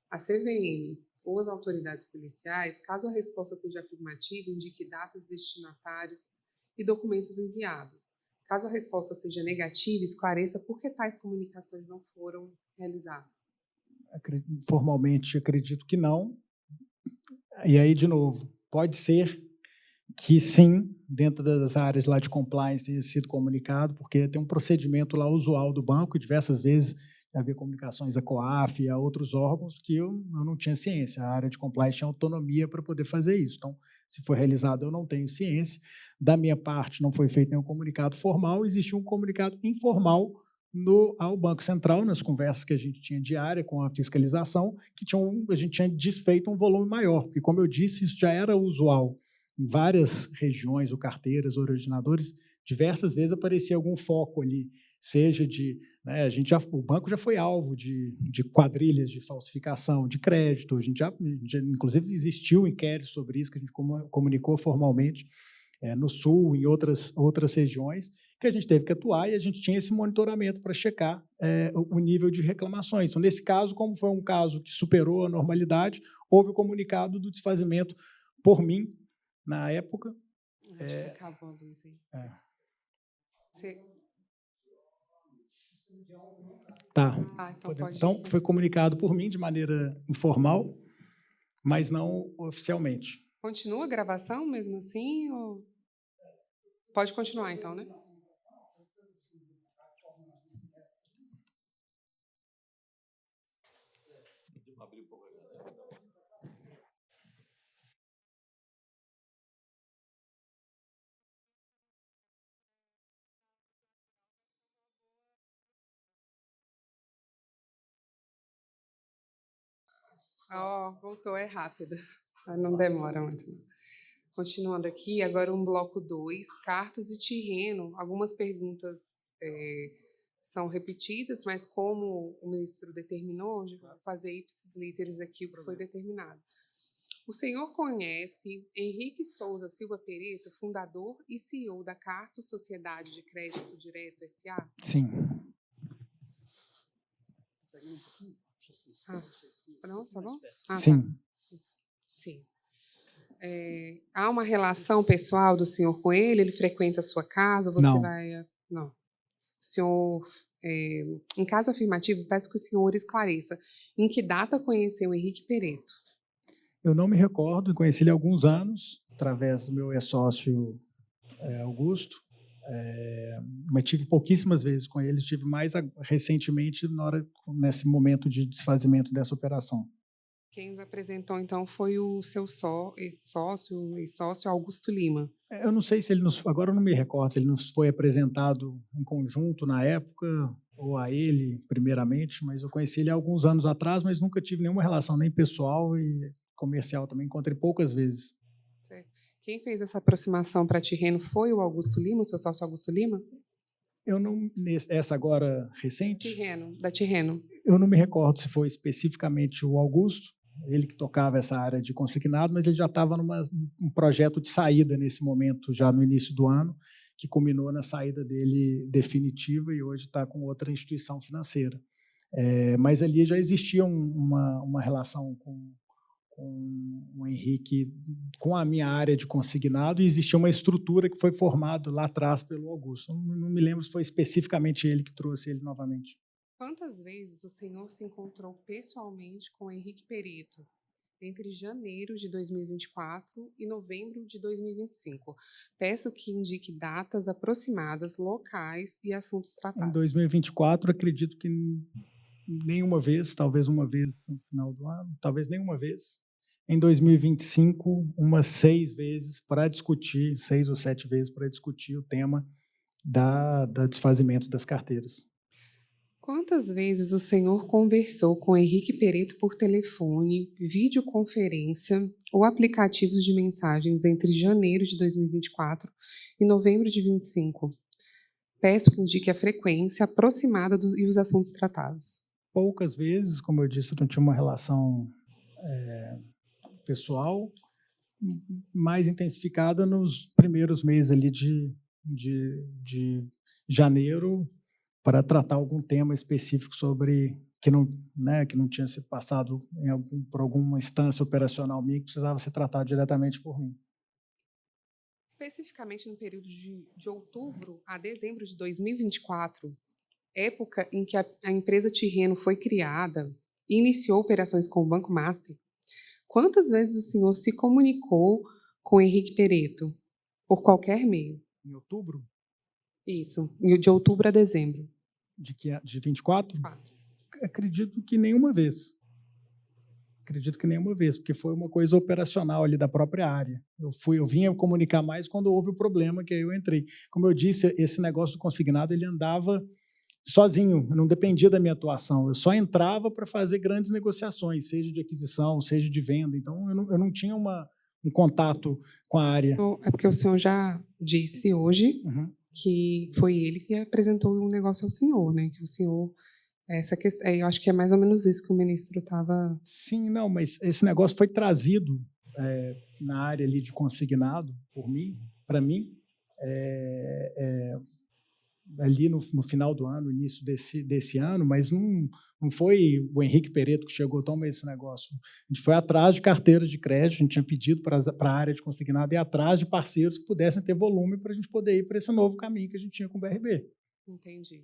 a CVM ou as autoridades policiais. Caso a resposta seja afirmativa, indique datas, destinatários e documentos enviados. Caso a resposta seja negativa, esclareça por que tais comunicações não foram realizadas. Formalmente, acredito que não. E aí, de novo, pode ser que sim, dentro das áreas lá de compliance tenha sido comunicado, porque tem um procedimento lá usual do banco, diversas vezes havia comunicações à COAF e a outros órgãos que eu não tinha ciência. A área de compliance tinha autonomia para poder fazer isso. Então, se foi realizado, eu não tenho ciência. Da minha parte, não foi feito nenhum comunicado formal, existiu um comunicado informal ao Banco Central, nas conversas que a gente tinha diária com a fiscalização, que a gente tinha desfeito um volume maior, porque, como eu disse, isso já era usual. Em várias regiões, ou carteiras, ou originadores, diversas vezes aparecia algum foco ali, seja de... o banco já foi alvo de quadrilhas de falsificação de crédito, inclusive existiu um inquérito sobre isso, que a gente comunicou formalmente, no Sul, em outras regiões, que a gente teve que atuar e a gente tinha esse monitoramento para checar o nível de reclamações. Então, nesse caso, como foi um caso que superou a normalidade, houve o comunicado do desfazimento por mim, na época. Acho que acabou a luz aí. Tá. Então, foi comunicado por mim de maneira informal, mas não oficialmente. Continua a gravação mesmo assim? Ou... Pode continuar, então, né? Voltou, é rápido. Não demora muito. Continuando aqui, agora um bloco 2, cartos e tirreno. Algumas perguntas são repetidas, mas como o ministro determinou, eu vou fazer ipsis literis aqui o que foi determinado. O senhor conhece Henrique Souza Silva Pereto, fundador e CEO da Cartos Sociedade de Crédito Direto S.A.? Sim. Pronto, tá bom? Sim. Tá. Sim. Há uma relação pessoal do senhor com ele? Ele frequenta a sua casa? Você Não. Não. O senhor, em caso afirmativo, peço que o senhor esclareça em que data conheceu Henrique Pereto? Eu não me recordo, conheci ele há alguns anos, através do meu ex-sócio Augusto, mas tive pouquíssimas vezes com ele, tive mais recentemente nesse momento de desfazimento dessa operação. Quem nos apresentou, então, foi o seu sócio Augusto Lima. Eu não sei se ele agora eu não me recordo, se ele nos foi apresentado em conjunto na época, ou a ele, primeiramente, mas eu conheci ele há alguns anos atrás, mas nunca tive nenhuma relação, nem pessoal e comercial também, encontrei poucas vezes. Certo. Quem fez essa aproximação para Tirreno foi o Augusto Lima, o seu sócio Augusto Lima? Eu não, essa agora recente? Da Tirreno. Eu não me recordo se foi especificamente o Augusto, ele que tocava essa área de consignado, mas ele já estava num projeto de saída nesse momento, já no início do ano, que culminou na saída dele definitiva e hoje está com outra instituição financeira. Mas ali já existia uma relação com o Henrique, com a minha área de consignado, e existia uma estrutura que foi formada lá atrás pelo Augusto. Não me lembro se foi especificamente ele que trouxe ele novamente. Quantas vezes o senhor se encontrou pessoalmente com Henrique Pereto entre janeiro de 2024 e novembro de 2025? Peço que indique datas aproximadas, locais e assuntos tratados. Em 2024, acredito que nenhuma vez, talvez uma vez no final do ano, talvez nenhuma vez. Em 2025, umas 6 vezes para discutir, 6 ou 7 vezes para discutir o tema da desfazimento das carteiras. Quantas vezes o senhor conversou com Henrique Pereto por telefone, videoconferência ou aplicativos de mensagens entre janeiro de 2024 e novembro de 2025? Peço que indique a frequência aproximada e os assuntos tratados. Poucas vezes, como eu disse, eu não tinha uma relação pessoal mais intensificada nos primeiros meses ali de janeiro, para tratar algum tema específico sobre que não tinha sido passado por alguma instância operacional minha que precisava ser tratado diretamente por mim. Especificamente no período de outubro a dezembro de 2024, época em que a empresa Tirreno foi criada e iniciou operações com o Banco Master, quantas vezes o senhor se comunicou com Henrique Pereto? Por qualquer meio. Em outubro? Isso, de outubro a dezembro. De 24? Acredito que nenhuma vez. Porque foi uma coisa operacional ali da própria área. Eu vinha comunicar mais quando houve o problema, que aí eu entrei. Como eu disse, esse negócio do consignado, ele andava sozinho, não dependia da minha atuação. Eu só entrava para fazer grandes negociações, seja de aquisição, seja de venda. Então, eu não tinha um contato com a área. É porque o senhor já disse hoje que foi ele que apresentou o negócio ao senhor, né? Que o senhor... Essa questão, eu acho que é mais ou menos isso que o ministro estava... Sim, mas esse negócio foi trazido na área ali de consignado por mim, para mim, ali no final do ano, início desse ano, mas não foi o Henrique Pereto que chegou, toma esse negócio. A gente foi atrás de carteiras de crédito, a gente tinha pedido para a área de consignado ir atrás de parceiros que pudessem ter volume para a gente poder ir para esse novo caminho que a gente tinha com o BRB. Entendi.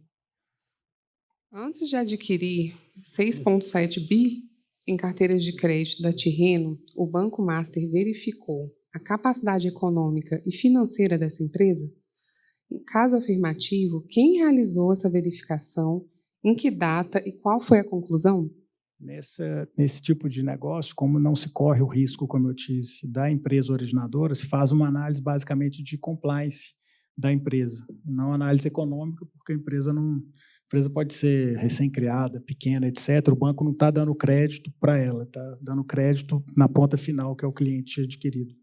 Antes de adquirir 6,7 bi em carteiras de crédito da Tirreno, o Banco Master verificou a capacidade econômica e financeira dessa empresa? Em caso afirmativo, quem realizou essa verificação, em que data e qual foi a conclusão? Nesse tipo de negócio, como não se corre o risco, como eu disse, da empresa originadora, se faz uma análise basicamente de compliance da empresa, não análise econômica, porque a empresa pode ser recém-criada, pequena, etc. O banco não está dando crédito para ela, está dando crédito na ponta final, que é o cliente adquirido.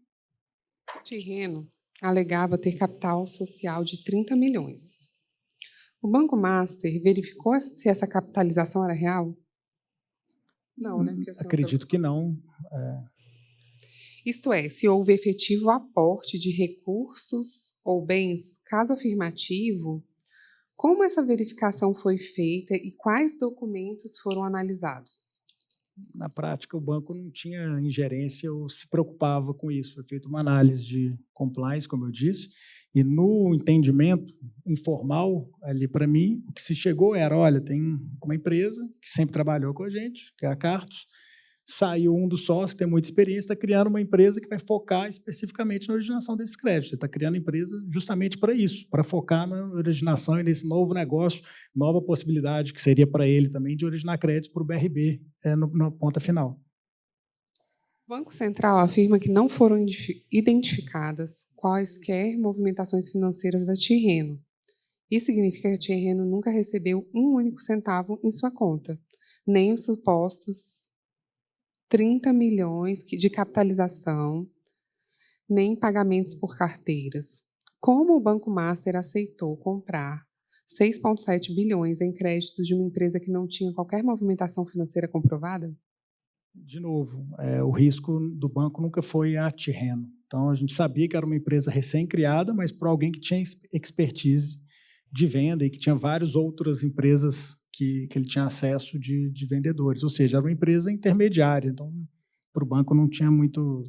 Tirreno alegava ter capital social de 30 milhões. O Banco Master verificou se essa capitalização era real? Não, né? Porque o senhor Acredito que não. Isto é, se houve efetivo aporte de recursos ou bens, caso afirmativo, como essa verificação foi feita e quais documentos foram analisados? Na prática, o banco não tinha ingerência ou se preocupava com isso. Foi feita uma análise de compliance, como eu disse, e no entendimento informal, ali para mim, o que se chegou era, olha, tem uma empresa que sempre trabalhou com a gente, que é a Cartus, saiu um dos sócios, que tem muita experiência, está criando uma empresa que vai focar especificamente na originação desses créditos. Ele está criando a empresa justamente para isso, para focar na originação e nesse novo negócio, nova possibilidade que seria para ele também de originar créditos para o BRB na ponta final. O Banco Central afirma que não foram identificadas quaisquer movimentações financeiras da Tirreno. Isso significa que a Tirreno nunca recebeu um único centavo em sua conta, nem os supostos 30 milhões de capitalização, nem pagamentos por carteiras. Como o Banco Master aceitou comprar 6,7 bilhões em créditos de uma empresa que não tinha qualquer movimentação financeira comprovada? De novo, o risco do banco nunca foi a Tirreno. Então, a gente sabia que era uma empresa recém-criada, mas por alguém que tinha expertise de venda e que tinha várias outras empresas que ele tinha acesso de vendedores. Ou seja, era uma empresa intermediária. Então, para o banco não tinha muito...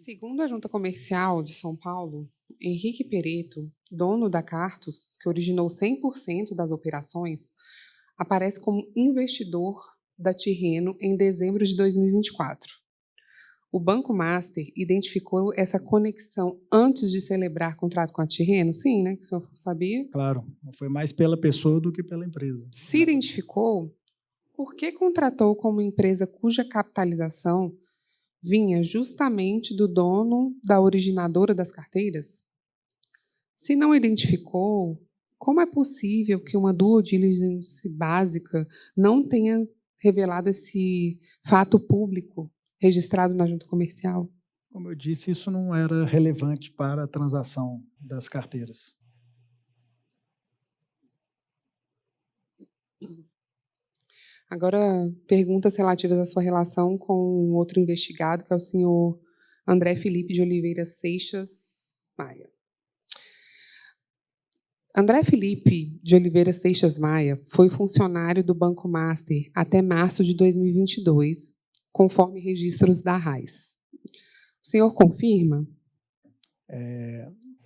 Segundo a Junta Comercial de São Paulo, Henrique Pereto, dono da Cartus, que originou 100% das operações, aparece como investidor da Tirreno em dezembro de 2024. O Banco Master identificou essa conexão antes de celebrar contrato com a Tirreno? Sim, né? Que o senhor sabia. Claro, foi mais pela pessoa do que pela empresa. Se identificou, por que contratou com uma empresa cuja capitalização vinha justamente do dono da originadora das carteiras? Se não identificou, como é possível que uma due diligence básica não tenha revelado esse fato público registrado na junta comercial? Como eu disse, isso não era relevante para a transação das carteiras. Agora, perguntas relativas à sua relação com outro investigado, que é o senhor André Felipe de Oliveira Seixas Maia. André Felipe de Oliveira Seixas Maia foi funcionário do Banco Master até março de 2022, conforme registros da RAIS. O senhor confirma?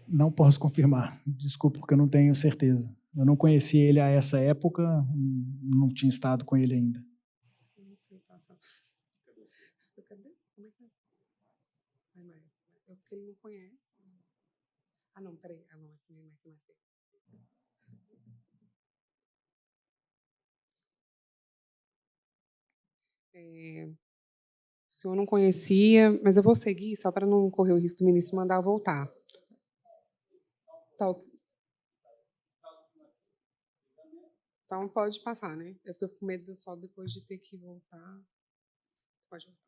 Não posso confirmar, desculpe, porque eu não tenho certeza. Eu não conheci ele a essa época, não tinha estado com ele ainda. Não sei passar. Cadê? Como é que é? É porque ele não conhece. Ah, não, peraí. Ah, não, tem mais perguntas. O senhor não conhecia, mas eu vou seguir só para não correr o risco do ministro mandar eu voltar. Tá. Então pode passar, né? Eu fico com medo só depois de ter que voltar. Pode voltar.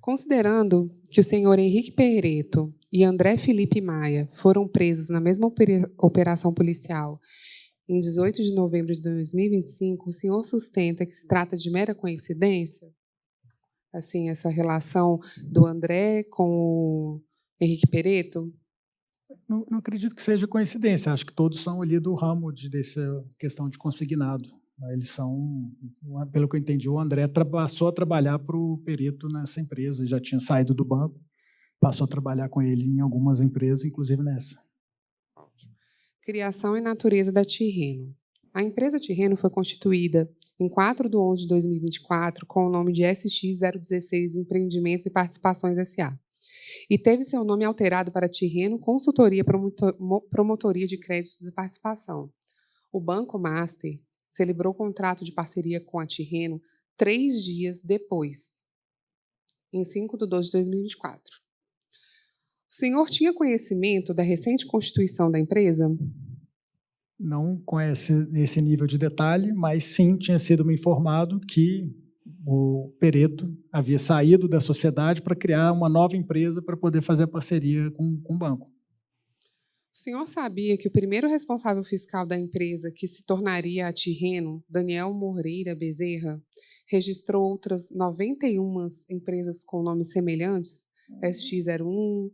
Considerando que o senhor Henrique Pereto e André Felipe Maia foram presos na mesma operação policial em 18 de novembro de 2025, o senhor sustenta que se trata de mera coincidência? assim, essa relação do André com o Henrique Pereto? Não acredito que seja coincidência, acho que todos são ali do ramo dessa questão de consignado. Eles são, pelo que eu entendi, o André passou a trabalhar para o Pereto nessa empresa, já tinha saído do banco, passou a trabalhar com ele em algumas empresas, inclusive nessa. Criação e natureza da Tirreno. A empresa Tirreno foi constituída em 4/11/2024 com o nome de SX016 Empreendimentos e Participações S.A. e teve seu nome alterado para Tirreno Consultoria Promotoria de Crédito de Participação. O Banco Master celebrou o contrato de parceria com a Tirreno 3 dias depois, em 5/12/2024. O senhor tinha conhecimento da recente constituição da empresa? Não conhece esse nível de detalhe, mas sim tinha sido me informado que o Pereto havia saído da sociedade para criar uma nova empresa para poder fazer a parceria com o banco. O senhor sabia que o primeiro responsável fiscal da empresa que se tornaria a Tirreno, Daniel Moreira Bezerra, registrou outras 91 empresas com nomes semelhantes, SX01,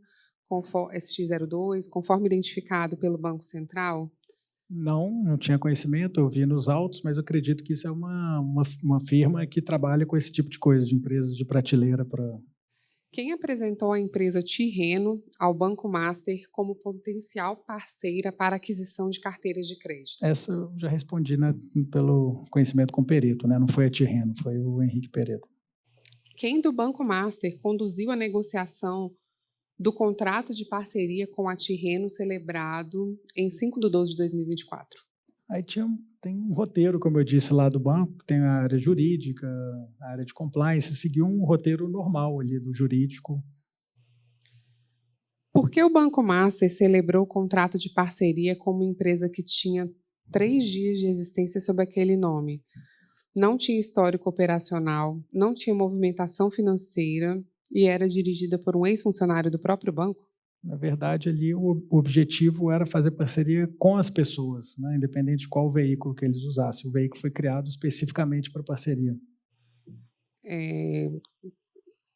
SX02, conforme identificado pelo Banco Central? Não tinha conhecimento, eu vi nos autos, mas eu acredito que isso é uma firma que trabalha com esse tipo de coisa, de empresas de prateleira para... Quem apresentou a empresa Tirreno ao Banco Master como potencial parceira para aquisição de carteiras de crédito? Essa eu já respondi, né, pelo conhecimento com o Pereto, né? Não foi a Tirreno, foi o Henrique Pereto. Quem do Banco Master conduziu a negociação do contrato de parceria com a Tirreno celebrado em 5/12/2024? Aí tem um roteiro, como eu disse, lá do banco, tem a área jurídica, a área de compliance, seguiu um roteiro normal ali do jurídico. Por que o Banco Master celebrou o contrato de parceria com uma empresa que tinha 3 dias de existência sob aquele nome? Não tinha histórico operacional, não tinha movimentação financeira e era dirigida por um ex-funcionário do próprio banco? Na verdade, ali o objetivo era fazer parceria com as pessoas, né, independente de qual veículo que eles usassem. O veículo foi criado especificamente para parceria.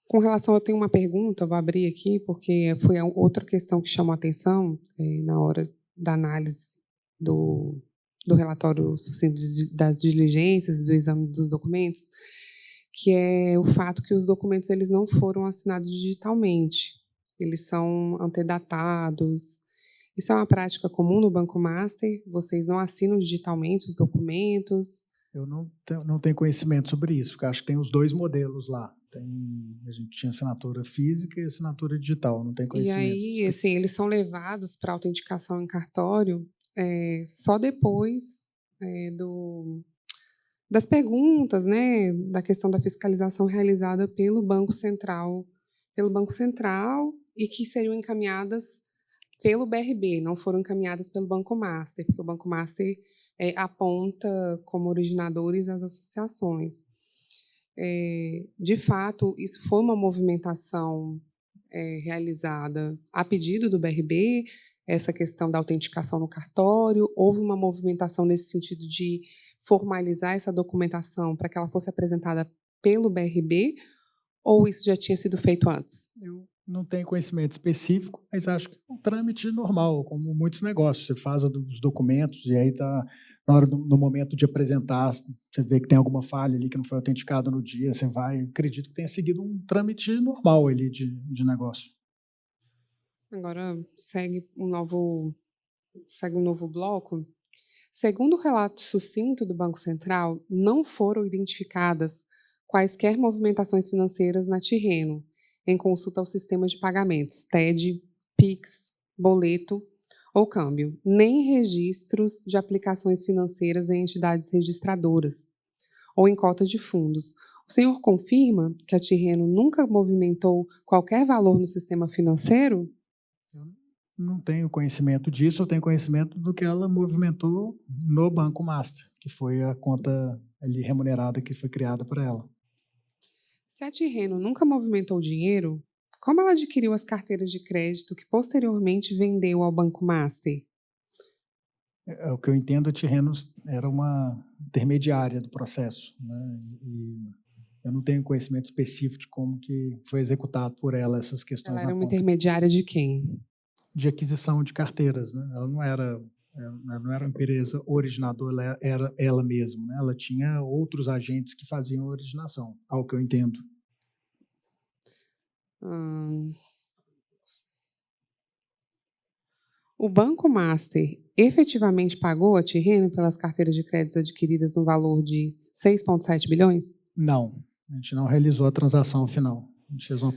Com relação, eu tenho uma pergunta, vou abrir aqui, porque foi outra questão que chamou a atenção na hora da análise do relatório sucinto das diligências e do exame dos documentos, que é o fato que os documentos eles não foram assinados digitalmente, eles são antedatados. Isso é uma prática comum no Banco Master? Vocês não assinam digitalmente os documentos? Eu não tenho conhecimento sobre isso, porque acho que tem os dois modelos lá. A gente tinha assinatura física e assinatura digital, não tem E conhecimento. aí, assim, eles são levados para autenticação em cartório só depois das perguntas, né, da questão da fiscalização realizada pelo Banco Central e que seriam encaminhadas pelo BRB, não foram encaminhadas pelo Banco Master, porque o Banco Master aponta como originadores as associações. De fato, isso foi uma movimentação realizada a pedido do BRB, essa questão da autenticação no cartório, houve uma movimentação nesse sentido de formalizar essa documentação para que ela fosse apresentada pelo BRB, ou isso já tinha sido feito antes? Eu não tenho conhecimento específico, mas acho que é um trâmite normal, como muitos negócios. Você faz os documentos e aí no momento de apresentar, você vê que tem alguma falha ali que não foi autenticado no dia, você vai, acredito que tenha seguido um trâmite normal ali de negócio. Agora segue um novo bloco. Segundo o relato sucinto do Banco Central, não foram identificadas quaisquer movimentações financeiras na Tirreno, em consulta ao sistema de pagamentos, TED, PIX, boleto ou câmbio, nem registros de aplicações financeiras em entidades registradoras ou em cotas de fundos. O senhor confirma que a Tirreno nunca movimentou qualquer valor no sistema financeiro? Eu não tenho conhecimento disso, eu tenho conhecimento do que ela movimentou no Banco Master, que foi a conta ali remunerada que foi criada para ela. Se a Tirreno nunca movimentou dinheiro, como ela adquiriu as carteiras de crédito que posteriormente vendeu ao Banco Master? O que eu entendo, a Tirreno era uma intermediária do processo, né? E Eu não tenho conhecimento específico de como que foi executado por ela essas questões Ela era na uma compra. intermediária de quem? De aquisição de carteiras, né? Ela não era uma empresa originadora, ela era ela mesma, né? Ela tinha outros agentes que faziam a originação, ao que eu entendo. O Banco Master efetivamente pagou a Tirreno pelas carteiras de créditos adquiridas no valor de 6,7 bilhões? Não, a gente não realizou a transação final. A gente fez uma